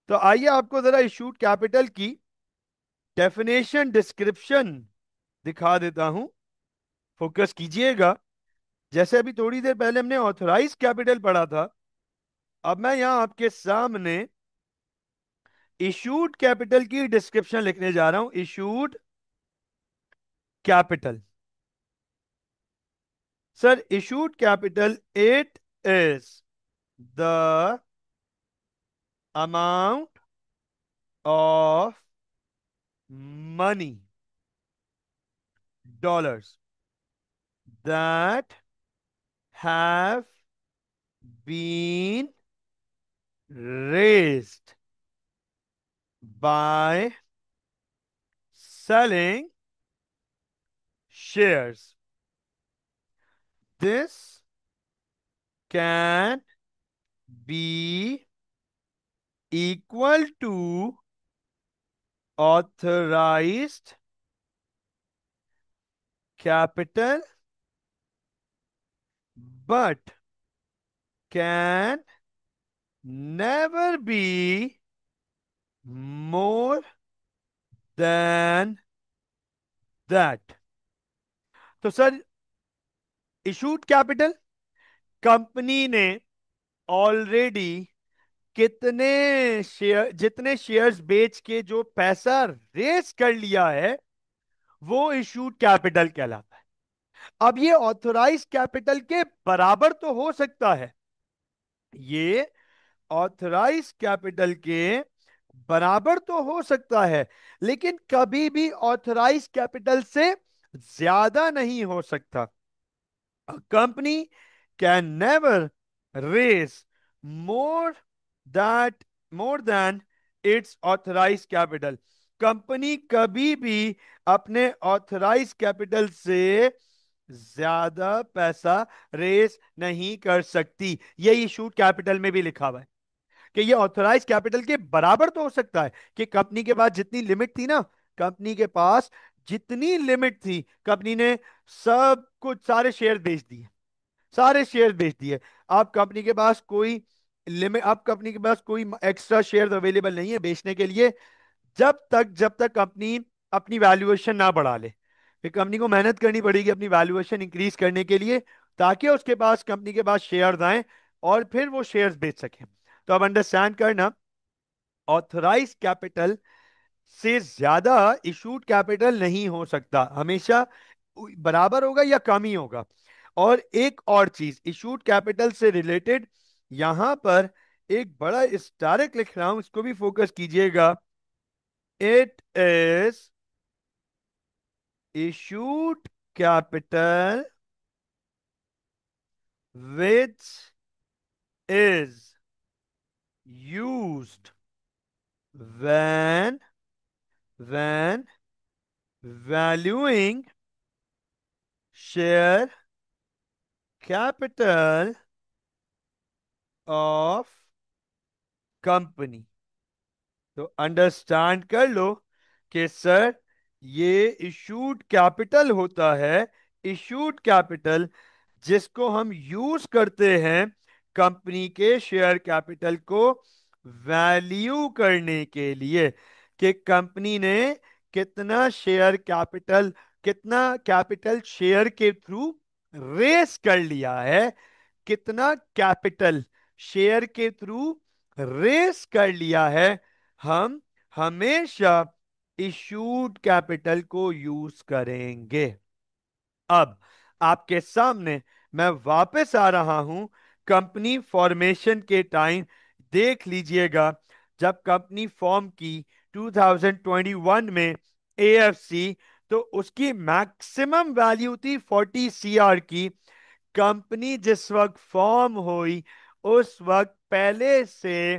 तो आइए आपको जरा इशूड कैपिटल की डेफिनेशन डिस्क्रिप्शन दिखा देता हूं, फोकस कीजिएगा। जैसे अभी थोड़ी देर पहले हमने ऑथराइज कैपिटल पढ़ा था, अब मैं यहां आपके सामने इशूड कैपिटल की डिस्क्रिप्शन लिखने जा रहा हूं। Issued capital, sir issued capital, it is the amount of money, dollars, that have been raised by selling shares. This can be equal to authorized capital but can never be more than that. तो sir, issued capital, company ने already कितने share, जितने shares बेच के जो पैसा race कर लिया है, वो इशूड कैपिटल कहलाता है। अब ये ऑथोराइज कैपिटल के बराबर तो हो सकता है, ये ऑथराइज कैपिटल के बराबर तो हो सकता है, लेकिन कभी भी ऑथराइज कैपिटल से ज्यादा नहीं हो सकता। A company can never raise more that more than its authorized capital. Company कभी भी अपने ऑथराइज कैपिटल से ज्यादा पैसा रेस नहीं कर सकती। ये इशूड कैपिटल में भी लिखा हुआ है कि ये ऑथराइज कैपिटल के बराबर तो हो सकता है कि कंपनी के पास जितनी लिमिट थी ना, कंपनी के पास जितनी लिमिट थी, कंपनी ने सब कुछ, सारे शेयर बेच दिए, सारे शेयर बेच दिए। अब कंपनी के पास कोई लिमिट, अब कंपनी के पास कोई एक्स्ट्रा शेयर अवेलेबल नहीं है बेचने के लिए, जब तक कंपनी अपनी वैल्यूएशन ना बढ़ा ले। फिर कंपनी को मेहनत करनी पड़ेगी अपनी वैल्यूएशन इंक्रीज करने के लिए, ताकि उसके पास, कंपनी के पास शेयर आए और फिर वो शेयर्स बेच सके। तो अब अंडरस्टैंड करना, ऑथराइज कैपिटल से ज्यादा इशूड कैपिटल नहीं हो सकता, हमेशा बराबर होगा या कम ही होगा। और एक और चीज इशूड कैपिटल से रिलेटेड, यहां पर एक बड़ा स्टारिक लिख रहा हूं, इसको भी फोकस कीजिएगा। It is issued capital which is used when when valuing share capital of company। तो अंडरस्टैंड कर लो कि सर, ये इशूड कैपिटल होता है, इशूड कैपिटल जिसको हम यूज करते हैं कंपनी के शेयर कैपिटल को वैल्यू करने के लिए, कि कंपनी ने कितना शेयर कैपिटल, कितना कैपिटल शेयर के थ्रू रेस कर लिया है, कितना कैपिटल शेयर के थ्रू रेस कर लिया है। हम हमेशा इशूड कैपिटल को यूज करेंगे। अब आपके सामने मैं वापस आ रहा हूं कंपनी फॉर्मेशन के टाइम। देख लीजिएगा, जब कंपनी फॉर्म की 2021 में एएफसी, तो उसकी मैक्सिमम वैल्यू थी 40 सीआर की। कंपनी जिस वक्त फॉर्म हुई, उस वक्त पहले से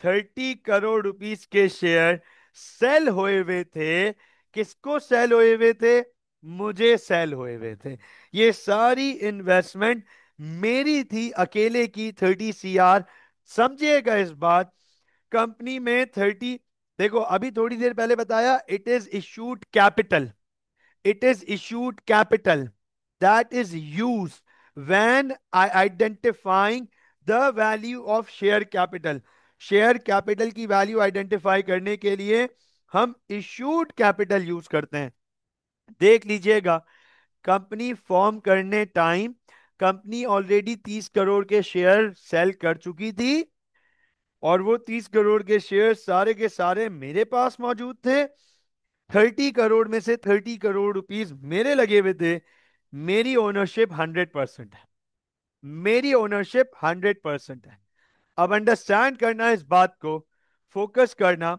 30 करोड़ रुपीस के शेयर सेल हुए हुए थे। किसको सेल हुए हुए थे? मुझे सेल हुए हुए थे। ये सारी इन्वेस्टमेंट मेरी थी, अकेले की 30 सीआर। समझिएगा इस बात, कंपनी में 30, देखो अभी थोड़ी देर पहले बताया, it is issued capital, it is issued capital that is used when identifying the value of share capital। Share capital की वैल्यू आइडेंटिफाई करने के लिए हम इशूड कैपिटल यूज करते हैं। देख लीजिएगा, कंपनी फॉर्म करने टाइम कंपनी ऑलरेडी 30 करोड़ के शेयर सेल कर चुकी थी, और वो 30 करोड़ के शेयर सारे के सारे मेरे पास मौजूद थे। 30 करोड़ में से 30 करोड़ रुपीस मेरे लगे हुए थे। मेरी ओनरशिप 100% है, मेरी ओनरशिप 100% है। अब अंडरस्टैंड करना इस बात को, फोकस करना।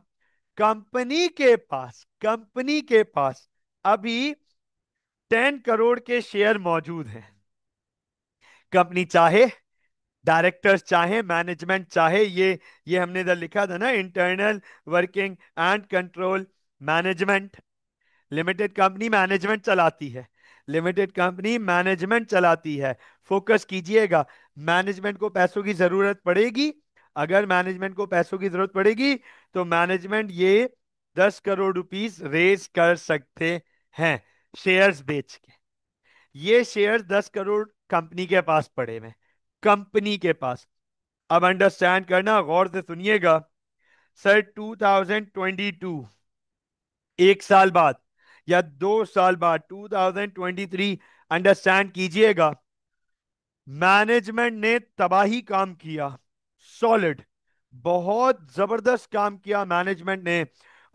कंपनी के पास अभी 10 करोड़ के शेयर मौजूद हैं। कंपनी चाहे डायरेक्टर्स चाहे, मैनेजमेंट चाहे, ये हमने इधर लिखा था ना, internal working and control management. Limited company management चलाती है, लिमिटेड कंपनी मैनेजमेंट चलाती है। फोकस कीजिएगा, मैनेजमेंट को पैसों की जरूरत पड़ेगी। अगर मैनेजमेंट को पैसों की जरूरत पड़ेगी तो मैनेजमेंट ये 10 करोड़ रुपीस रेज कर सकते हैं शेयर्स बेच के। ये शेयर्स 10 करोड़ कंपनी के पास पड़े हुए हैं, कंपनी के पास। अब अंडरस्टैंड करना, गौर से सुनिएगा। सर 2022, 1 साल बाद या 2 साल बाद, 2023, अंडरस्टैंड कीजिएगा, मैनेजमेंट ने तबाही काम किया। सॉलिड, बहुत जबरदस्त काम किया मैनेजमेंट ने।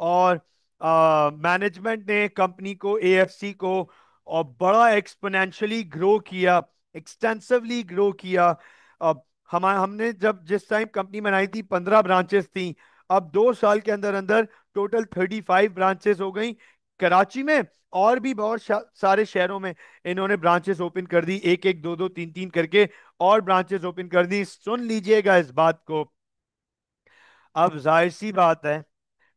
और मैनेजमेंट ने कंपनी को, एएफसी को, और बड़ा एक्सपोनेंशियली ग्रो किया, एक्सटेंसिवली ग्रो किया। अब हमने जब जिस टाइम कंपनी बनाई थी 15 ब्रांचेस थी। अब 2 साल के अंदर अंदर टोटल 35 ब्रांचेस हो गई कराची में, और भी बहुत सारे शहरों में इन्होंने ब्रांचेस ओपन कर दी, एक एक, दो दो, तीन तीन करके और ब्रांचेस ओपन कर दी। सुन लीजिएगा इस बात को। अब जाहिर सी बात है,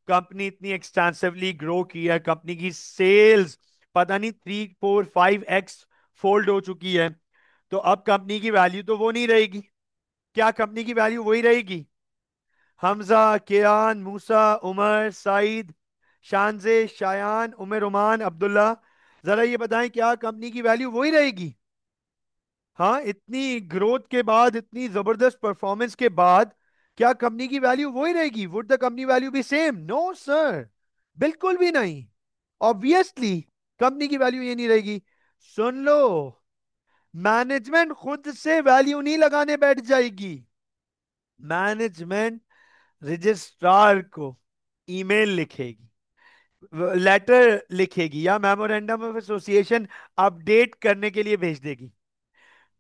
कंपनी इतनी एक्सटेंसिवली ग्रो की है, कंपनी की सेल्स पता नहीं 3 4 5 एक्स फोल्ड हो चुकी है। तो अब कंपनी की वैल्यू तो वो नहीं रहेगी। क्या कंपनी की वैल्यू वही रहेगी? हमजा, कियान, मूसा, उमर, साइद, शानजे, शायान, उमर, उमान, अब्दुल्ला, जरा ये बताएं, क्या कंपनी की वैल्यू वही रहेगी? हाँ, इतनी ग्रोथ के बाद, इतनी जबरदस्त परफॉर्मेंस के बाद, क्या कंपनी की वैल्यू वही रहेगी? Would the company value be same? No sir, बिल्कुल भी नहीं। ऑब्वियसली कंपनी की वैल्यू ये नहीं रहेगी। सुन लो, मैनेजमेंट खुद से वैल्यू नहीं लगाने बैठ जाएगी। मैनेजमेंट रजिस्ट्रार को ईमेल लिखेगी, लेटर लिखेगी, या मेमोरेंडम ऑफ एसोसिएशन अपडेट करने के लिए भेज देगी।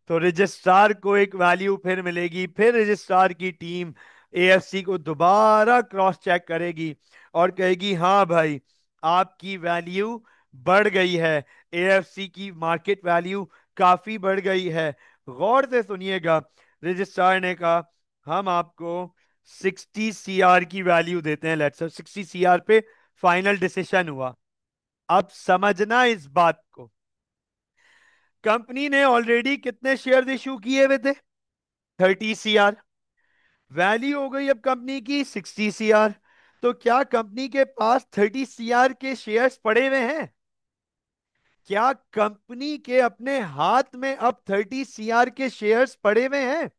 तो रजिस्ट्रार को एक वैल्यू फिर मिलेगी, फिर रजिस्ट्रार की टीम एएफसी को दोबारा क्रॉस चेक करेगी और कहेगी हाँ भाई, आपकी वैल्यू बढ़ गई है, एएफसी की मार्केट वैल्यू काफी बढ़ गई है। गौर से सुनिएगा, रजिस्ट्रार ने कहा हम आपको 60 CR की वैल्यू देते हैं, लेट्स से 60 CR पे फाइनल डिसीजन हुआ। अब समझना इस बात को, कंपनी ने ऑलरेडी कितने शेयर इशू किए हुए थे? 30 CR। वैल्यू हो गई अब कंपनी की 60 CR। तो क्या कंपनी के पास 30 CR के शेयर्स पड़े हुए हैं? क्या कंपनी के अपने हाथ में अब 30 CR के शेयर्स पड़े हुए हैं?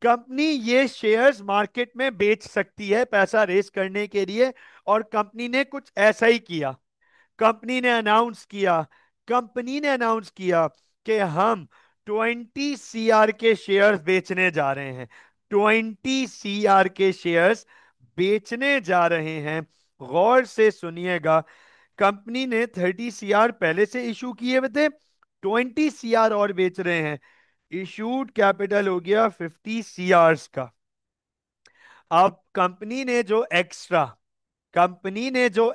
कंपनी ये शेयर्स मार्केट में बेच सकती है पैसा रेस करने के लिए, और कंपनी ने कुछ ऐसा ही किया। कंपनी ने अनाउंस किया, कंपनी ने अनाउंस किया कि हम 20 CR के शेयर्स बेचने जा रहे हैं, 20 CR के शेयर्स बेचने जा रहे हैं। गौर से सुनिएगा, कंपनी ने 30 CR पहले से इशू किए हुए थे, 20 CR और बेच रहे हैं। इशूड कैपिटल हो गया 50 CR का। अब कंपनी ने जो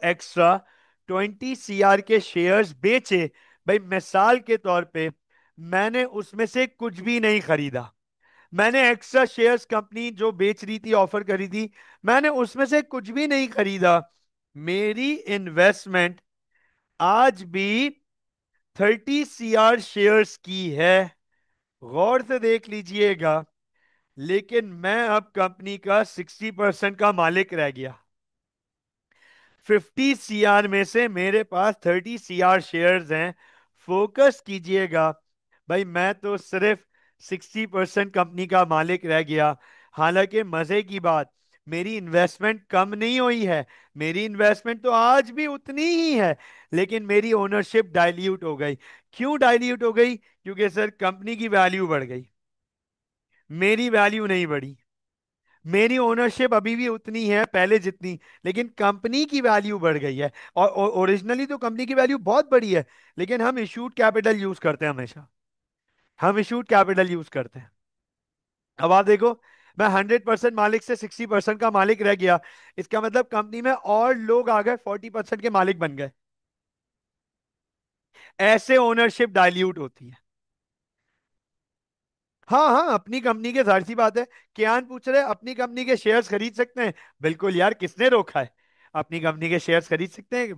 एक्स्ट्रा 20 CR के शेयर्स बेचे, भाई मिसाल के तौर पे मैंने उसमें से कुछ भी नहीं खरीदा। मैंने एक्स्ट्रा शेयर्स कंपनी जो बेच रही थी, ऑफर करी थी, मैंने उसमें से कुछ भी नहीं खरीदा। मेरी इन्वेस्टमेंट आज भी 30 CR शेयर्स की है। गौर से देख लीजिएगा, लेकिन मैं अब कंपनी का 60% का मालिक रह गया। 50 CR में से मेरे पास 30 CR शेयर्स हैं। फोकस कीजिएगा भाई, मैं तो सिर्फ 60% कंपनी का मालिक रह गया। हालांकि मजे की बात, मेरी इन्वेस्टमेंट कम नहीं हुई है, मेरी इन्वेस्टमेंट तो आज भी उतनी ही है, लेकिन मेरी ओनरशिप डाइल्यूट हो गई। क्यों डाइल्यूट हो गई? क्योंकि सर कंपनी की वैल्यू बढ़ गई, मेरी वैल्यू नहीं बढ़ी। मेरी ओनरशिप अभी भी उतनी है पहले जितनी, लेकिन कंपनी की वैल्यू बढ़ गई है। और ओरिजिनली तो कंपनी की वैल्यू बहुत बड़ी है, लेकिन हम इशूड कैपिटल यूज करते हैं हमेशा, हम इशूड कैपिटल यूज करते हैं। अब आप देखो, मैं 100% मालिक से 60% का मालिक रह गया, इसका मतलब कंपनी में और लोग आ गए, 40% के मालिक बन गए। ऐसे ओनरशिप डाइल्यूट होती है। हाँ हाँ, अपनी कंपनी के, जाहिर सी बात है। कियान पूछ रहे हैं अपनी कंपनी के शेयर्स खरीद सकते हैं। बिल्कुल यार, किसने रोका है? अपनी कंपनी के शेयर्स खरीद सकते हैं।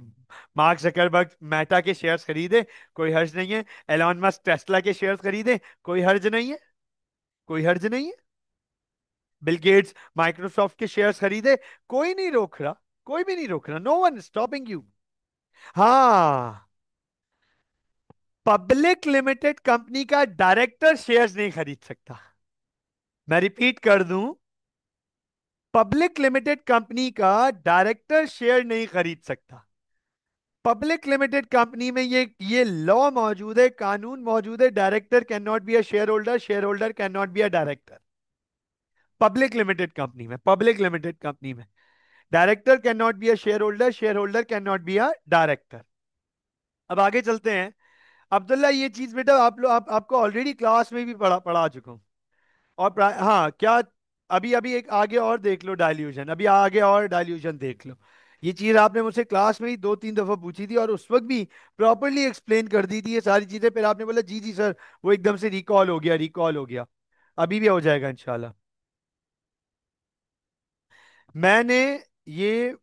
मार्क जकरबर्ग मेटा के शेयर्स खरीदे, कोई हर्ज नहीं है। एलॉन मस्क टेस्ला के शेयर्स खरीदे, कोई हर्ज नहीं है। कोई हर्ज नहीं है। बिल गेट्स माइक्रोसॉफ्ट के शेयर्स खरीदे, कोई नहीं रोक रहा। कोई भी नहीं रोक रहा, नो वन स्टॉपिंग यू। हाँ, पब्लिक लिमिटेड कंपनी का डायरेक्टर शेयर्स नहीं खरीद सकता। मैं रिपीट कर दूं, पब्लिक लिमिटेड कंपनी का डायरेक्टर शेयर नहीं खरीद सकता। पब्लिक लिमिटेड कंपनी में ये लॉ मौजूद है, कानून मौजूद है, director can not be a share holder, share holder can not be a director. Public limited company में, पब्लिक लिमिटेड कंपनी में director can not be a share holder, share holder can not be a director. अब आगे चलते हैं। अब्दुल्ला, ये चीज बेटा आप लोग आपको ऑलरेडी क्लास में भी पढ़ा चुका हूं। और हाँ क्या, अभी अभी एक आगे और देख लो डाइल्यूशन, अभी आगे और डाइल्यूशन देख लो। ये चीज आपने मुझसे क्लास में ही दो तीन दफा पूछी थी, और उस वक्त भी प्रॉपरली एक्सप्लेन कर दी थी ये सारी चीजें। फिर आपने बोला जी जी सर, वो एकदम से रिकॉल हो गया, रिकॉल हो गया। अभी भी हो जाएगा इंशाल्लाह। मैंने ये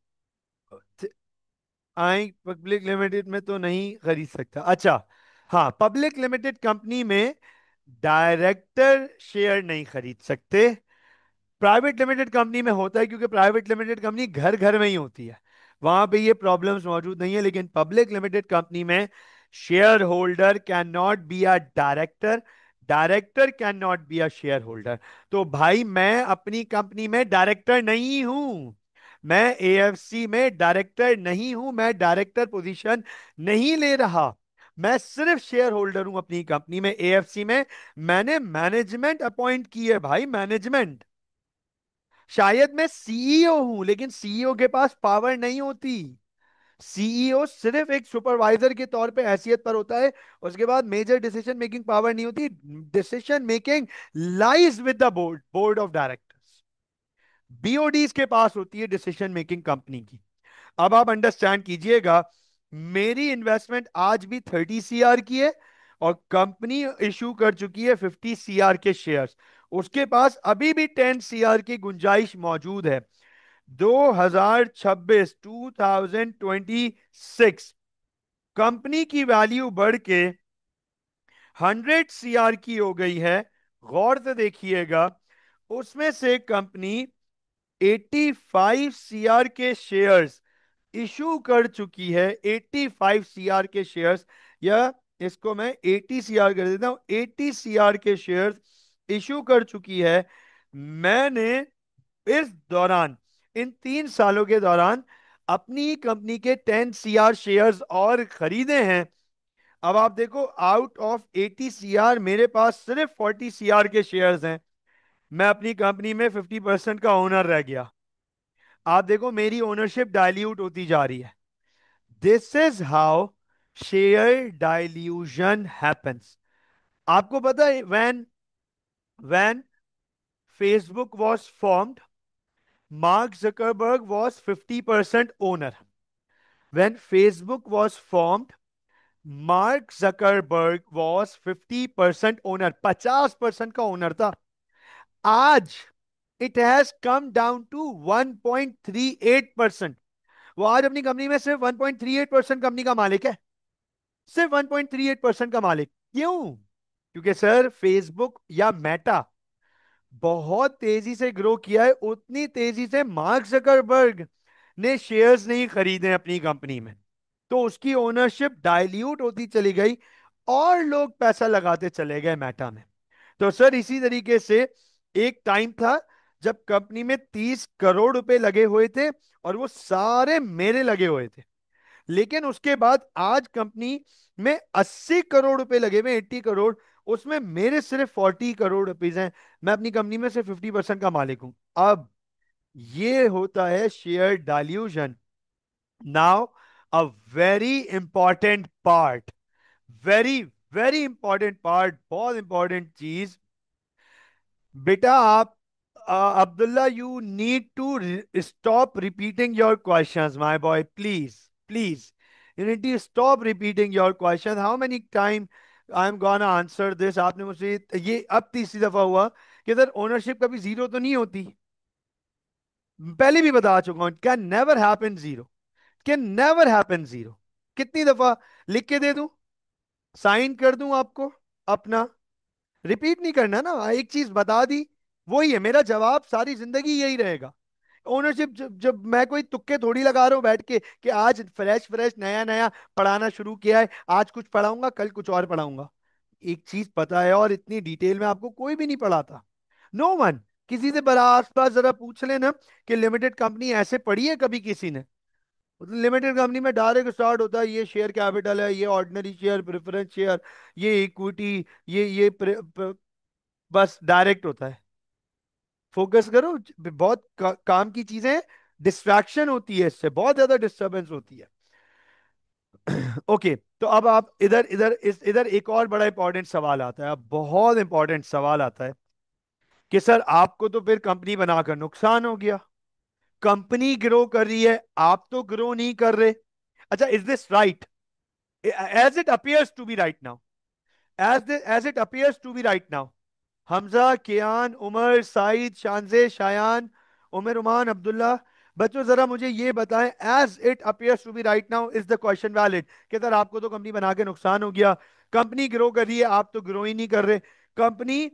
आई पब्लिक लिमिटेड में तो नहीं खरीद सकता, अच्छा। हाँ, पब्लिक लिमिटेड कंपनी में डायरेक्टर शेयर नहीं खरीद सकते। प्राइवेट लिमिटेड कंपनी में होता है, क्योंकि प्राइवेट लिमिटेड कंपनी घर घर में ही होती है, वहां पे ये प्रॉब्लम्स मौजूद नहीं है। लेकिन पब्लिक लिमिटेड कंपनी में share holder can not be a director, director can not be a share holder. तो भाई मैं अपनी कंपनी में डायरेक्टर नहीं हूं, मैं एएफसी में डायरेक्टर नहीं हूं, मैं डायरेक्टर पोजीशन नहीं ले रहा। मैं सिर्फ शेयर होल्डर हूं अपनी कंपनी में, एएफसी में। मैंने मैनेजमेंट अपॉइंट की है भाई, मैनेजमेंट। शायद मैं सीईओ हूं, लेकिन सीईओ के पास पावर नहीं होती। सीईओ सिर्फ एक सुपरवाइजर के तौर पे हैसियत पर होता है। उसके बाद मेजर डिसीजन मेकिंग पावर नहीं होती। Decision making lies with the board, board of directors. BODs के पास होती है डिसीजन मेकिंग कंपनी की। अब आप अंडरस्टैंड कीजिएगा, मेरी इन्वेस्टमेंट आज भी 30 सीआर की है, और कंपनी इशू कर चुकी है 50 सीआर के शेयर्स। उसके पास अभी भी 10 सीआर की गुंजाइश मौजूद है। 2026, 2026 कंपनी की वैल्यू बढ़ के 100 सीआर की हो गई है। गौर से देखिएगा, उसमें से कंपनी 85 सीआर के शेयर्स इशू कर चुकी है। 85 सीआर के शेयर्स, या इसको मैं 80 सीआर कर देता हूं, 80 सीआर के शेयर्स इशू कर चुकी है। मैंने इस दौरान, इन 3 सालों के दौरान अपनी कंपनी के 10 सीआर शेयर्स और खरीदे हैं। अब आप देखो, आउट ऑफ 80 सीआर मेरे पास सिर्फ 40 सीआर के शेयर्स हैं। मैं अपनी कंपनी में 50% का ओनर रह गया। आप देखो मेरी ओनरशिप डाइल्यूट होती जा रही है। This is how share dilution happens. आपको पता है, when Facebook was formed, Mark Zuckerberg was 50% owner. When Facebook was formed, Mark Zuckerberg was 50% owner, 50% का ओनर था। आज it has come down to 1.38%। वो आज अपनी कंपनी में सिर्फ 1.38% कंपनी का मालिक है, सिर्फ 1.38% का मालिक। क्यों? क्योंकि सर, फेसबुक या मेटा बहुत तेजी से ग्रो किया है, उतनी तेजी से मार्क जकरबर्ग ने शेयर्स नहीं खरीदे अपनी कंपनी में। तो उसकी ओनरशिप डाइल्यूट होती चली गई, और लोग पैसा लगाते चले गए मेटा में। तो सर, इसी तरीके से एक टाइम था जब कंपनी में 30 करोड़ रुपए लगे हुए थे, और वो सारे मेरे लगे हुए थे। लेकिन उसके बाद आज कंपनी में 80 करोड़ रुपए लगे हुए, 80 करोड़। उसमें मेरे सिर्फ 40 करोड़ रुपीज हैं। मैं अपनी कंपनी में सिर्फ 50% का मालिक हूं। अब ये होता है share dilution. Now a very important part, very very important part, बहुत इंपॉर्टेंट चीज। बेटा आप, Abdullah, you need to stop repeating your questions my boy, please please. You need to stop repeating your question. How many time? I am gonna answer this. आपने मुझसे ये अब तीसरी दफा हुआ कि सर ओनरशिप कभी जीरो तो नहीं होती। पहले भी बता चुका हूं, can never happen zero, can never happen zero. कितनी दफा लिख के दे दूं, साइन कर दूं आपको अपना? रिपीट नहीं करना ना, एक चीज बता दी, वही है मेरा जवाब, सारी जिंदगी यही रहेगा। ओनरशिप जब जब मैं कोई तुक्के थोड़ी लगा रहा हूं बैठ के कि आज फ्रेश फ्रेश नया नया पढ़ाना शुरू किया है, आज कुछ पढ़ाऊंगा कल कुछ और पढ़ाऊंगा। एक चीज पता है, और इतनी डिटेल में आपको कोई भी नहीं पढ़ाता। No one. किसी से बड़ा आसपास जरा पूछ लेना कि लिमिटेड कंपनी ऐसे पढ़ी है कभी किसी ने? लिमिटेड कंपनी में डायरेक्ट स्टार्ट होता है, ये शेयर कैपिटल है, ये ऑर्डिनरी शेयर, प्रेफरेंस शेयर, ये इक्विटी, बस डायरेक्ट होता है। फोकस करो, बहुत काम की चीजें हैं। डिस्ट्रैक्शन होती है, इससे बहुत ज्यादा डिस्टरबेंस होती है। ओके, तो अब आप इधर इधर इधर एक और बड़ा इंपॉर्टेंट सवाल आता है, अब बहुत इंपॉर्टेंट सवाल आता है कि सर आपको तो फिर कंपनी बनाकर नुकसान हो गया, कंपनी ग्रो कर रही है, आप तो ग्रो नहीं कर रहे। अच्छा, is this right? As it appears to be right now, as it appears to be right now, Hamza, Kiyan, Umar, Saeed, Shanzay, Shayan, Umar, Uman, Abdullah, बच्चों जरा मुझे ये बताएं, as it appears to be right now is the question valid? कि सर आपको तो कंपनी बना के नुकसान हो गया, कंपनी ग्रो कर रही है, आप तो ग्रो ही नहीं कर रहे, कंपनी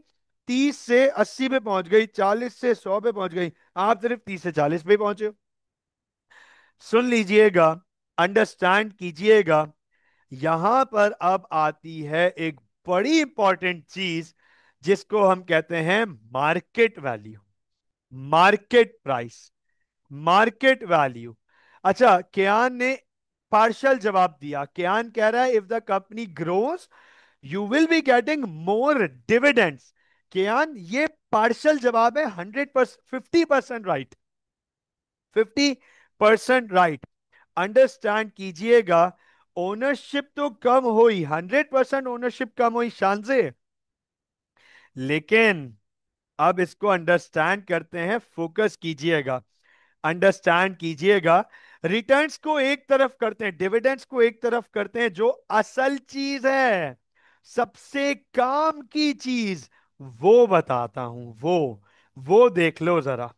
30 से 80 पे पहुंच गई, 40 से 100 पे पहुंच गई, आप सिर्फ 30 से 40 पे पहुंचे हो। सुन लीजिएगा, अंडरस्टैंड कीजिएगा, यहां पर अब आती है एक बड़ी इंपॉर्टेंट चीज जिसको हम कहते हैं market value, market price, market value. अच्छा, कियान ने पार्शल जवाब दिया। कियान कह रहा है if the company grows you will be getting more dividends. Kiyan, ये पार्शल जवाब है, 100%, 50% राइट, 50% राइट। अंडरस्टैंड कीजिएगा, ओनरशिप तो कम हुई, 100% ओनरशिप कम हुई शान से, लेकिन अब इसको अंडरस्टैंड करते हैं, फोकस कीजिएगा, अंडरस्टैंड कीजिएगा। रिटर्न्स को एक तरफ करते हैं, डिविडेंड्स को एक तरफ करते हैं, जो असल चीज है, सबसे काम की चीज, वो बताता हूं, वो देख लो जरा।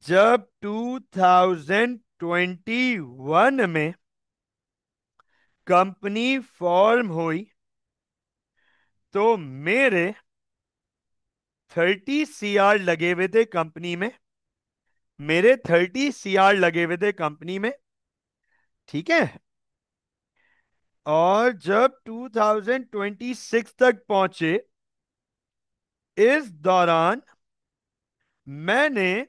जब 2021 में कंपनी फॉर्म हुई तो मेरे 30 CR लगे हुए थे कंपनी में, मेरे 30 CR लगे हुए थे कंपनी में, ठीक है। और जब 2026 तक पहुंचे, इस दौरान मैंने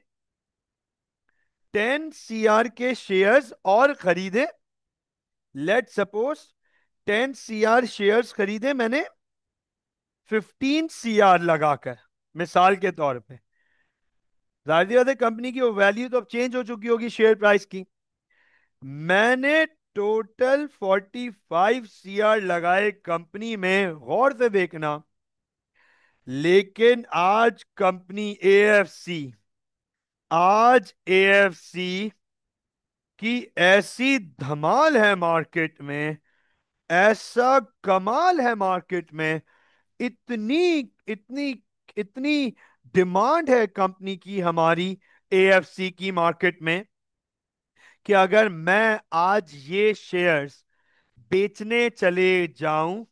10 CR के शेयर्स और खरीदे। लेट सपोज 10 CR शेयर्स खरीदे मैंने 15 CR लगाकर, मिसाल के तौर पे। जाहिर सी बात है कंपनी की वैल्यू तो अब चेंज हो चुकी होगी शेयर प्राइस की। मैंने टोटल 45 CR लगाए कंपनी में, गौर से देखना। लेकिन आज कंपनी एएफसी, आज एएफसी की ऐसी धमाल है मार्केट में, ऐसा कमाल है मार्केट में, इतनी इतनी इतनी डिमांड है कंपनी की, हमारी एएफसी की मार्केट में, कि अगर मैं आज ये शेयर्स बेचने चले जाऊं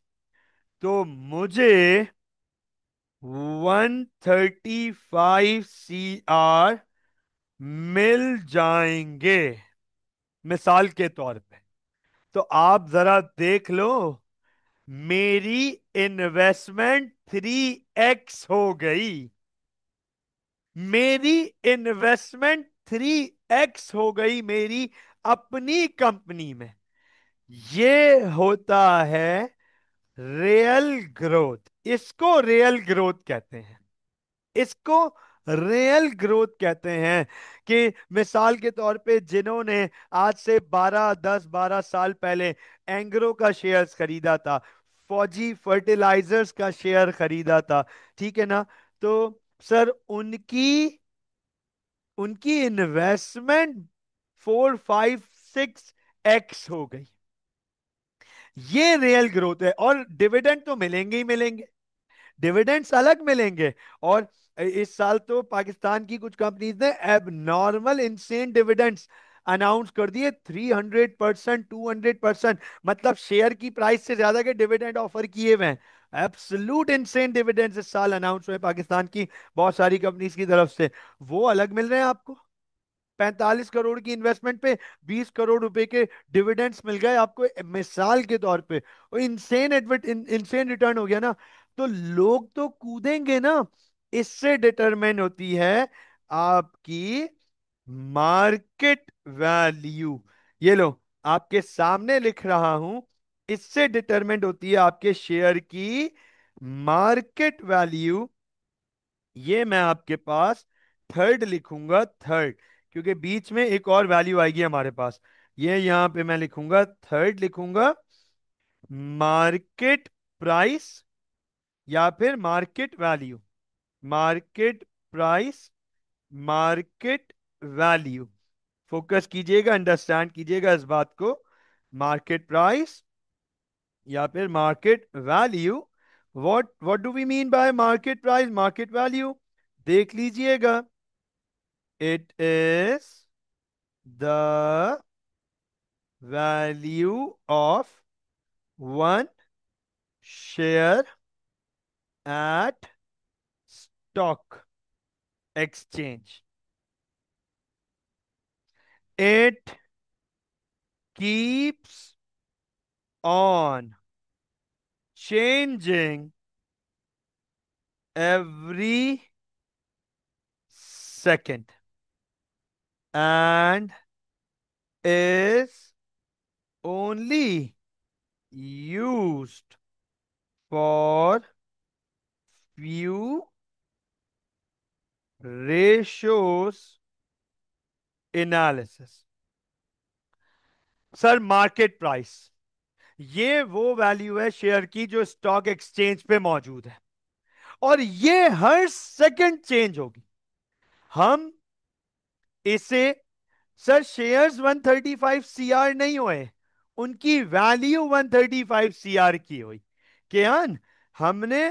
तो मुझे 135 CR मिल जाएंगे, मिसाल के तौर पे। तो आप जरा देख लो, मेरी इन्वेस्टमेंट 3x हो गई, मेरी इन्वेस्टमेंट 3x हो गई मेरी अपनी कंपनी में। ये होता है रियल ग्रोथ, इसको रियल ग्रोथ कहते हैं, इसको रियल ग्रोथ कहते हैं। कि मिसाल के तौर पे जिन्होंने आज से 12 10 12 साल पहले एंग्रो का शेयर्स खरीदा था, फौजी फर्टिलाइजर्स का शेयर खरीदा था, ठीक है ना, तो सर उनकी उनकी इन्वेस्टमेंट 4 5 6x हो गई। ये रियल ग्रोथ है। और डिविडेंड तो मिलेंगे ही मिलेंगे, डिविडेंड्स अलग मिलेंगे। और इस साल तो पाकिस्तान की कुछ कंपनीज ने एबनॉर्मल इंसेन डिविडेंड्स अनाउंस कर दिए, 300%, 200%। मतलब शेयर की प्राइस से ज्यादा के डिविडेंड ऑफर किए हुए हैं। एब्सोल्यूट इंसेन डिविडेंड्स इस साल अनाउंस हुए पाकिस्तान की बहुत सारी कंपनीज की तरफ से। वो अलग मिल रहे हैं आपको। 45 करोड़ की इन्वेस्टमेंट पे 20 करोड़ रुपए के डिविडेंड्स मिल गए आपको, मिसाल के तौर पे। वो इंसेन इंसेन रिटर्न हो गया ना। तो लोग तो कूदेंगे ना। इससे डिटरमाइन होती है आपकी मार्केट वैल्यू। ये लो, आपके सामने लिख रहा हूं। इससे डिटरमाइंड होती है आपके शेयर की मार्केट वैल्यू। ये मैं आपके पास थर्ड लिखूंगा, थर्ड, क्योंकि बीच में एक और वैल्यू आएगी हमारे पास। ये यहां पे मैं लिखूंगा, थर्ड लिखूंगा, मार्केट प्राइस या फिर market value. Market price, market value. Focus कीजिएगा, अंडरस्टैंड कीजिएगा इस बात को। मार्केट प्राइस या फिर market value. What do we mean by market price, market value? देख लीजिएगा। It is the value of one share at stock exchange. It keeps on changing every second and is only used for few ratios analysis. Sir, market price ये वो value है share की जो stock exchange पे मौजूद है, और ये हर सेकंड चेंज होगी। हम इसे, सर शेयर्स 135 सीआर नहीं हुए, उनकी वैल्यू 135 सीआर की हुई। क्या हमने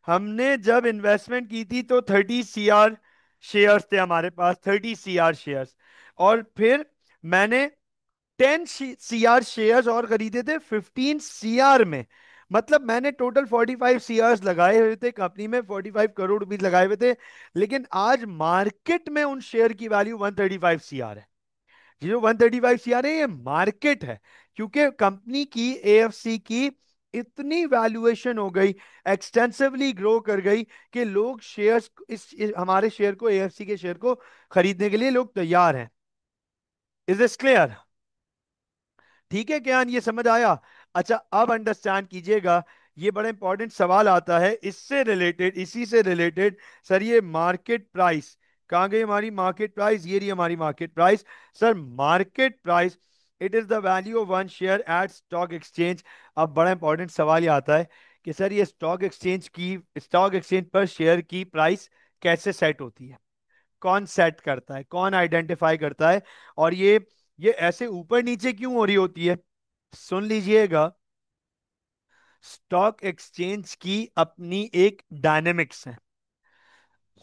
हमने जब इन्वेस्टमेंट की थी तो 30 सीआर शेयर्स थे हमारे पास, 30 सीआर शेयर्स। और फिर मैंने 10 सीआर शेयर्स और खरीदे थे 15 सीआर में। मतलब मैंने टोटल 45 सीआर लगाए हुए थे कंपनी में, 45 करोड़ रुपीज लगाए हुए थे। लेकिन आज मार्केट में उन शेयर की वैल्यू 135 सीआर है। ये जो 135 सीआर है, ये मार्केट है। क्योंकि कंपनी की, एएफसी की, इतनी वैल्यूएशन हो गई, एक्सटेंसिवली ग्रो कर गई कि लोग शेयर्स, हमारे शेयर को, एएफसी के शेयर को खरीदने के लिए लोग तैयार हैं। Is this clear? ठीक है क्या, ये समझ आया? अच्छा, अब अंडरस्टैंड कीजिएगा। ये बड़ा इंपॉर्टेंट सवाल आता है इससे रिलेटेड, इसी से रिलेटेड। सर ये मार्केट प्राइस कहाँ गई हमारी मार्केट प्राइस? ये रही हमारी market price. Sir market price, it is the value of one share eight stock exchange. अब बड़ा इंपॉर्टेंट सवाल ये आता है कि सर ये स्टॉक एक्सचेंज पर शेयर की प्राइस कैसे सेट होती है? कौन सेट करता है, कौन आइडेंटिफाई करता है? और ये ऐसे ऊपर नीचे क्यों हो रही होती है? सुन लीजिएगा। स्टॉक एक्सचेंज की अपनी एक डायनेमिक्स है।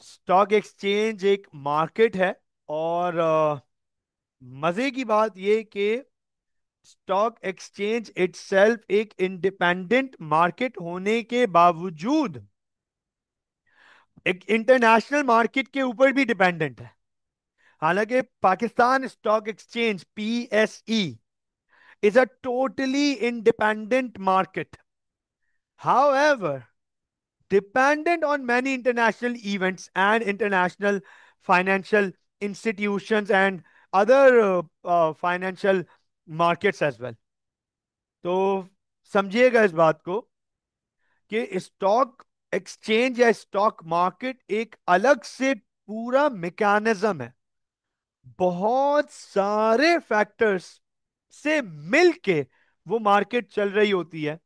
स्टॉक एक्सचेंज एक मार्केट है। और मजे की बात ये कि स्टॉक एक्सचेंज इटसेल्फ एक इंडिपेंडेंट मार्केट होने के बावजूद एक इंटरनेशनल मार्केट के ऊपर भी डिपेंडेंट है। हालांकि Pakistan stock exchange, PSE, is a totally independent market. However, dependent on many international events and international financial institutions and other financial markets as well. तो समझिएगा इस बात को कि स्टॉक एक्सचेंज या स्टॉक मार्केट एक अलग से पूरा मैकेनिज्म है। बहुत सारे फैक्टर्स से मिलके वो मार्केट चल रही होती है।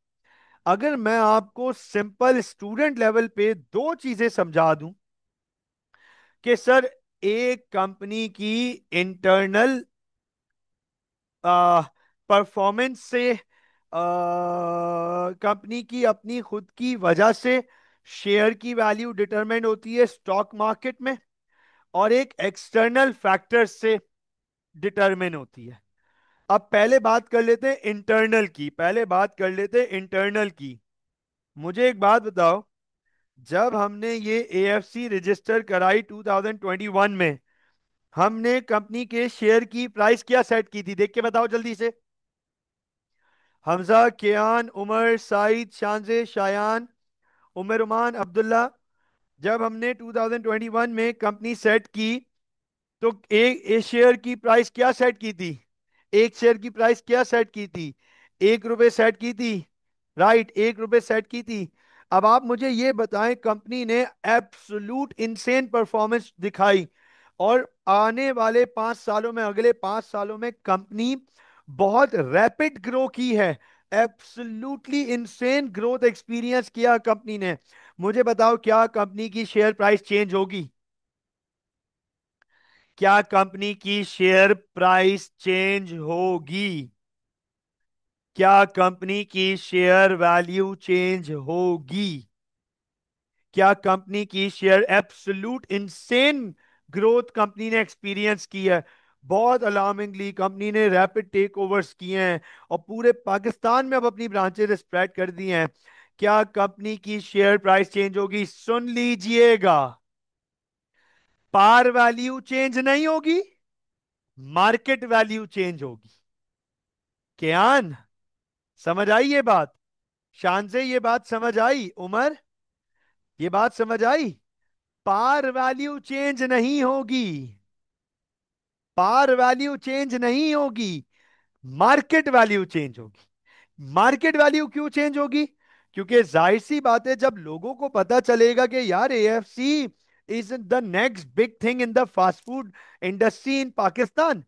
अगर मैं आपको सिंपल स्टूडेंट लेवल पे दो चीजें समझा दूं कि सर एक कंपनी की इंटरनल परफॉर्मेंस से कंपनी की अपनी खुद की वजह से शेयर की वैल्यू डिटरमाइन होती है स्टॉक मार्केट में, और एक एक्सटर्नल फैक्टर से डिटरमाइन होती है। अब पहले बात कर लेते हैं इंटरनल की, पहले बात कर लेते हैं इंटरनल की। मुझे एक बात बताओ, जब हमने ये एएफसी रजिस्टर कराई 2021 में, हमने कंपनी के शेयर की प्राइस क्या सेट की थी? देख के बताओ जल्दी से। हमजा, कियान, उमर, साइद, शानजे, शायान, उमर, उमान, अब्दुल्ला। जब हमने 2021 में कंपनी सेट की, तो एक शेयर की प्राइस क्या सेट की थी? एक शेयर की प्राइस क्या सेट की थी? 1 रुपए सेट की थी। राइट, 1 रुपए सेट की थी। अब आप मुझे ये बताएं, कंपनी ने एब्सोल्यूट इंसेन परफॉर्मेंस दिखाई, और आने वाले 5 सालों में, अगले 5 सालों में कंपनी बहुत रैपिड ग्रो की है। एब्सोल्युटली इंसेन ग्रोथ एक्सपीरियंस किया कंपनी ने। मुझे बताओ, क्या कंपनी की शेयर प्राइस चेंज होगी? क्या कंपनी की शेयर प्राइस चेंज होगी? क्या कंपनी की शेयर वैल्यू चेंज होगी? क्या कंपनी की share, absolute insane growth company ने एक्सपीरियंस की है। बहुत अलार्मिंगली कंपनी ने रैपिड टेक ओवर्स किए हैं, और पूरे पाकिस्तान में अब अपनी ब्रांचेस स्प्रेड कर दी हैं। क्या कंपनी की शेयर प्राइस चेंज होगी? सुन लीजिएगा, पार वैल्यू चेंज नहीं होगी, मार्केट वैल्यू चेंज होगी। क्या समझ आई ये बात? शान से ये बात समझ आई? उमर, ये बात समझ आई? पार वैल्यू चेंज नहीं होगी, पार वैल्यू चेंज नहीं होगी, मार्केट वैल्यू चेंज होगी। मार्केट वैल्यू क्यों चेंज होगी? क्योंकि जाहिर सी बात है, जब लोगों को पता चलेगा कि यार AFC is the next big thing in the fast food industry in Pakistan,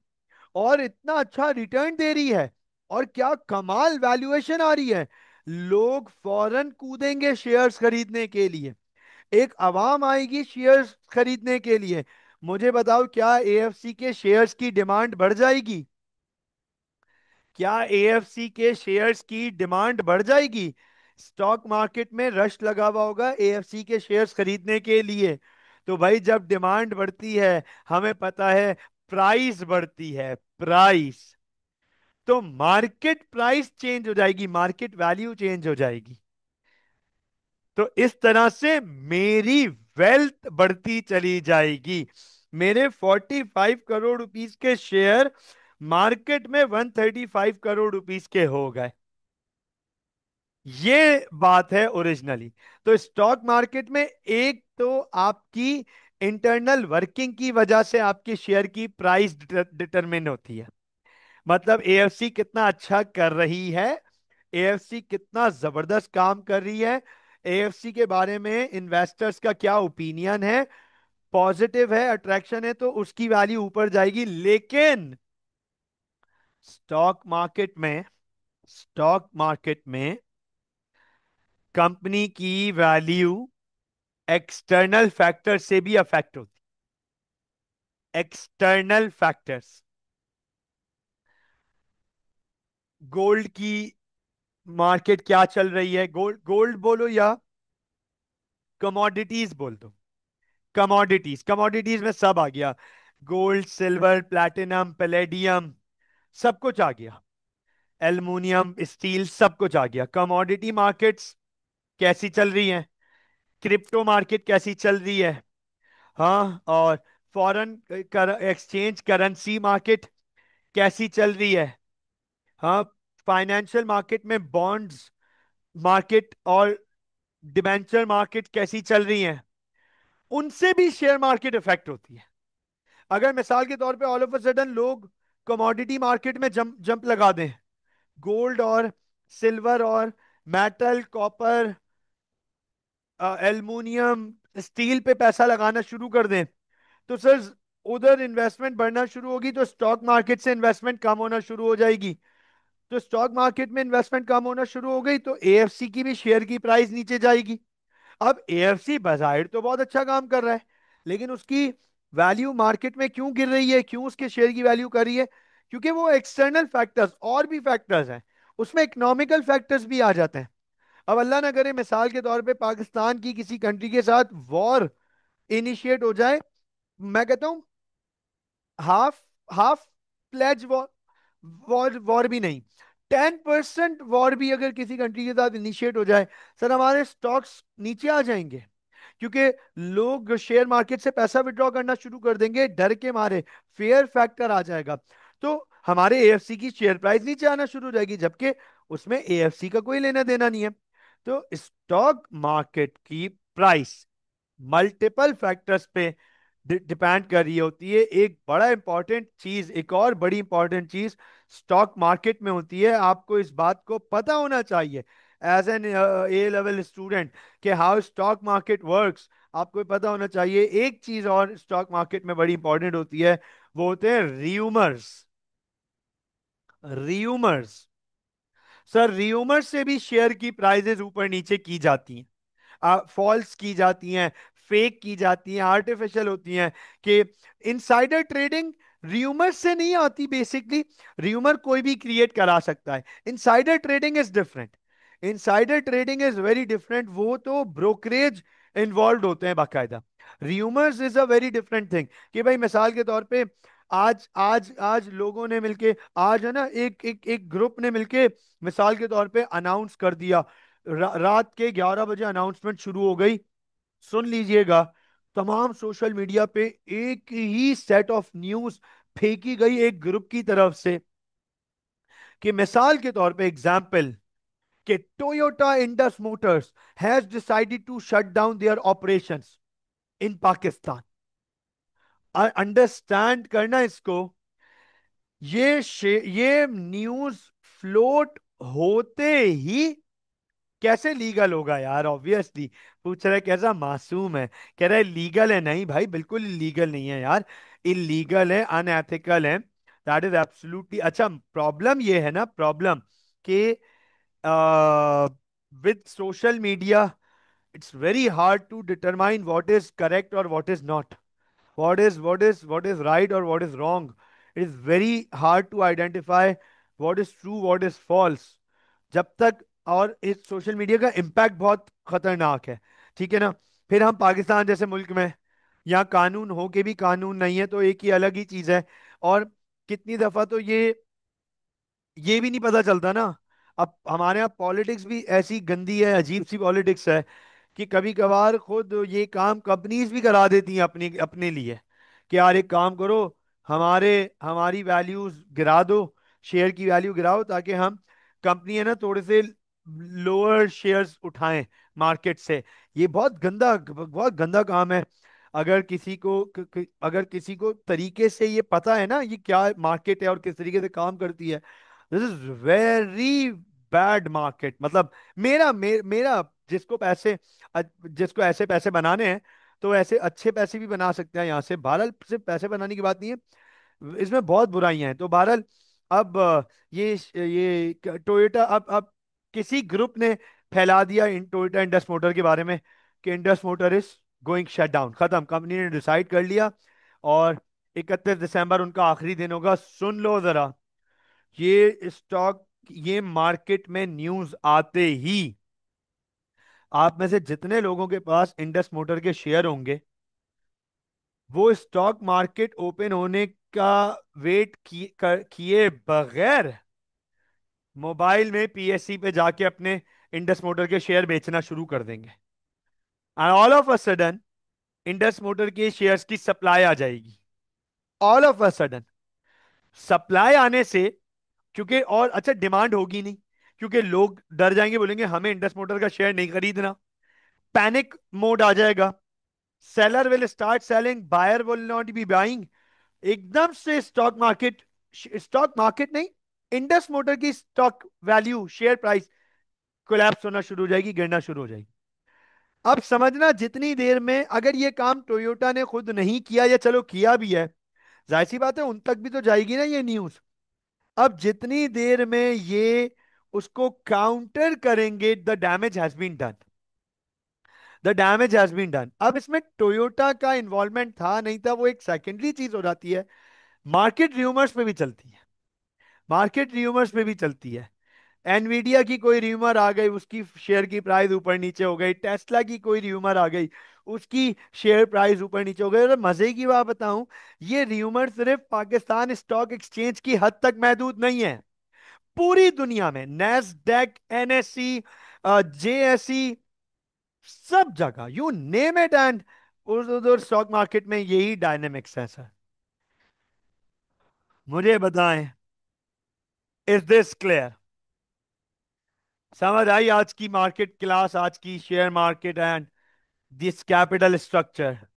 और इतना अच्छा रिटर्न दे रही है, और क्या कमाल वैल्यूएशन आ रही है, लोग फौरन कूदेंगे शेयर्स खरीदने के लिए। एक आवाम आएगी शेयर्स खरीदने के लिए। मुझे बताओ, क्या एएफसी के शेयर्स की डिमांड बढ़ जाएगी? क्या एएफसी के शेयर्स की डिमांड बढ़ जाएगी? स्टॉक मार्केट में रश लगा हुआ होगा एएफसी के शेयर्स खरीदने के लिए। तो भाई, जब डिमांड बढ़ती है, हमें पता है प्राइस बढ़ती है, प्राइस। तो मार्केट प्राइस चेंज हो जाएगी, मार्केट वैल्यू चेंज हो जाएगी। तो इस तरह से मेरी वेल्थ बढ़ती चली जाएगी। मेरे 45 करोड़ रुपीस के शेयर मार्केट में 135 करोड़ रुपीस के हो गए। ये बात है ओरिजिनली। तो स्टॉक मार्केट में एक तो आपकी इंटरनल वर्किंग की वजह से आपकी शेयर की प्राइस डिटरमिन होती है। मतलब एएफसी कितना अच्छा कर रही है, एएफसी कितना जबरदस्त काम कर रही है, एएफसी के बारे में इन्वेस्टर्स का क्या ओपिनियन है, पॉजिटिव है, अट्रैक्शन है, तो उसकी वैल्यू ऊपर जाएगी। लेकिन स्टॉक मार्केट में, स्टॉक मार्केट में कंपनी की वैल्यू एक्सटर्नल फैक्टर से भी अफेक्ट होती। एक्सटर्नल फैक्टर्स, गोल्ड की मार्केट क्या चल रही है, गोल्ड, गोल्ड बोलो या कमोडिटीज बोल दो। कमोडिटीज, कमोडिटीज में सब आ गया, गोल्ड, सिल्वर, प्लैटिनम, पैलेडियम, सब कुछ आ गया, एल्युमिनियम, स्टील, सब कुछ आ गया। कमोडिटी मार्केट्स कैसी चल रही हैं? क्रिप्टो मार्केट कैसी चल रही है? हाँ, और फॉरेन एक्सचेंज करेंसी मार्केट कैसी चल रही है? हाँ, फाइनेंशियल मार्केट में बॉन्ड्स मार्केट और डिबेंचर मार्केट कैसी चल रही हैं? उनसे भी शेयर मार्केट इफेक्ट होती है। अगर मिसाल के तौर पे ऑल ऑफ अ सडन लोग कमोडिटी मार्केट में जंप जंप लगा दें, गोल्ड और सिल्वर और मेटल, कॉपर, एल्युमिनियम, स्टील पे पैसा लगाना शुरू कर दें, तो सर उधर इन्वेस्टमेंट बढ़ना शुरू होगी, तो स्टॉक मार्केट से इन्वेस्टमेंट कम होना शुरू हो जाएगी। तो स्टॉक मार्केट में इन्वेस्टमेंट कम होना शुरू हो गई, तो एएफसी की भी शेयर की प्राइस नीचे जाएगी। अब एएफसी बाजाहिर तो बहुत अच्छा काम कर रहा है, लेकिन उसकी वैल्यू मार्केट में क्यों गिर रही है, क्यों उसके शेयर की वैल्यू कर रही है? क्योंकि वो एक्सटर्नल फैक्टर्स, और भी फैक्टर्स हैं, उसमें इकोनॉमिकल फैक्टर्स भी आ जाते हैं। अब अल्लाह ना करे मिसाल के तौर पे पाकिस्तान की किसी कंट्री के साथ वॉर इनिशिएट हो जाए, मैं कहता हूँ half half pledge war, war war भी नहीं, 10% वॉर भी अगर किसी कंट्री के साथ इनिशिएट हो जाए, सर हमारे स्टॉक्स नीचे आ जाएंगे। क्योंकि लोग शेयर मार्केट से पैसा विड्रॉ करना शुरू कर देंगे डर के मारे, फेयर फैक्टर आ जाएगा। तो हमारे एएफसी की शेयर प्राइस नीचे आना शुरू हो जाएगी, जबकि उसमें एएफसी का कोई लेना देना नहीं है। तो स्टॉक मार्केट की प्राइस मल्टीपल फैक्टर्स पे डिपेंड कर रही होती है। एक बड़ा इंपॉर्टेंट चीज, एक और बड़ी इंपॉर्टेंट चीज स्टॉक मार्केट में होती है, आपको इस बात को पता होना चाहिए as an A level student कि हाउ स्टॉक मार्केट वर्क्स। आपको पता होना चाहिए एक चीज और स्टॉक मार्केट में बड़ी इंपॉर्टेंट होती है, वो होते हैं र्यूमर्स। र्यूमर्स, सर र्यूमर्स से भी शेयर की प्राइजेस ऊपर नीचे की जाती हैं, फॉल्स की जाती हैं, फेक की जाती हैं, आर्टिफिशियल होती हैं। कि इनसाइडर ट्रेडिंग र्यूमर से नहीं आती बेसिकली, र्यूमर कोई भी क्रिएट करा सकता है। Insider trading is different, insider trading is very different, वो तो ब्रोकरेज इन्वॉल्व होते हैं बाकायदा। Rumours is a very different thing. कि भाई मिसाल के तौर पे आज आज आज लोगों ने मिलके, आज है ना, एक एक एक ग्रुप ने मिलके मिसाल के तौर पे अनाउंस कर दिया, रात के 11 बजे अनाउंसमेंट शुरू हो गई। सुन लीजिएगा, तमाम सोशल मीडिया पे एक ही सेट ऑफ न्यूज फेंकी गई एक ग्रुप की तरफ से, कि मिसाल के तौर पे एग्जाम्पल, कि Toyota Indus motors has decided to shut down their operations in Pakistan. Understand करना इसको, ये न्यूज फ्लोट होते ही कैसे लीगल होगा यार, ऑब्वियसली पूछ रहा है कैसा मासूम है, कह रहा है लीगल है। नहीं भाई, बिल्कुल लीगल नहीं है यार, इलीगल है, अनएथिकल है, दैट इज एब्सोल्युटली। अच्छा, प्रॉब्लम ये है ना, प्रॉब्लम कि with social media it's very hard to determine what is correct और what is not, what is right or what is wrong. It is very hard to identify what is true, what is false, जब तक। और इस social media का impact बहुत खतरनाक है, ठीक है ना। फिर हम पाकिस्तान जैसे मुल्क में, यहाँ कानून हो के भी कानून नहीं है, तो एक ही अलग ही चीज है। और कितनी दफा तो ये भी नहीं पता चलता ना। अब हमारे यहाँ पॉलिटिक्स भी ऐसी गंदी है, अजीब सी पॉलिटिक्स है, कि कभी कभार खुद ये काम कंपनीज भी करा देती हैं अपने अपने लिए, कि यार एक काम करो, हमारे हमारी वैल्यूज गिरा दो, शेयर की वैल्यू गिराओ, ताकि हम, कंपनी है ना, थोड़े से लोअर शेयर्स उठाएं मार्केट से। ये बहुत गंदा काम है। अगर किसी को अगर किसी को तरीके से ये पता है ना ये क्या मार्केट है और किस तरीके से काम करती है, this is very bad market. मतलब मेरा जिसको ऐसे पैसे बनाने हैं, तो ऐसे अच्छे पैसे भी बना सकते हैं यहाँ से। बहरहाल सिर्फ पैसे बनाने की बात नहीं है, इसमें बहुत बुराइयां हैं। तो बहरहाल अब ये टोयोटा, अब किसी ग्रुप ने फैला दिया इन टोयोटा इंडस मोटर के बारे में, कि Indus motor is going shut down, खत्म, कंपनी ने डिसाइड कर लिया, और 31 दिसंबर उनका आखिरी दिन होगा। सुन लो जरा, ये स्टॉक, ये मार्केट में न्यूज आते ही आप में से जितने लोगों के पास इंडस मोटर के शेयर होंगे, वो स्टॉक मार्केट ओपन होने का वेट किए बगैर मोबाइल में पीएससी पे जाके अपने इंडस मोटर के शेयर बेचना शुरू कर देंगे। And all of a sudden Indus motor के शेयर्स की सप्लाई आ जाएगी, all of a sudden. Supply आने से, क्योंकि और अच्छा डिमांड होगी नहीं, क्योंकि लोग डर जाएंगे, बोलेंगे हमें इंडस मोटर का शेयर नहीं खरीदना, पैनिक मोड आ जाएगा, seller will start selling, buyer will not be buying. एकदम से स्टॉक मार्केट नहीं, इंडस मोटर की stock value, share price collapse होना शुरू हो जाएगी, गिरना शुरू हो जाएगी। अब समझना, जितनी देर में, अगर ये काम टोयोटा ने खुद नहीं किया, या चलो किया भी है, जाहिर सी बात है उन तक भी तो जाएगी ना ये न्यूज। अब जितनी देर में ये उसको काउंटर करेंगे, the damage has been done, the damage has been done. अब इसमें टोयोटा का इन्वॉल्वमेंट था नहीं था, वो एक सेकेंडरी चीज हो जाती है, मार्केट र्यूमर्स पे भी चलती है, मार्केट र्यूमर्स पे भी चलती है। एनवीडिया की कोई र्यूमर आ गई, उसकी शेयर की प्राइस ऊपर नीचे हो गई। टेस्ला की कोई र्यूमर आ गई, उसकी शेयर प्राइस ऊपर नीचे हो गई। और मजे की बात बताऊं, ये र्यूमर सिर्फ पाकिस्तान स्टॉक एक्सचेंज की हद तक महदूद नहीं है। पूरी दुनिया में नेस्डेक, एनएससी, जेएसई, सब जगह यू नेम इट, एंड उधर उधर स्टॉक मार्केट में यही डायनेमिक्स है सर। मुझे बताएं, इज दिस क्लियर? समझ आई आज की मार्केट क्लास, आज की share market and this capital structure?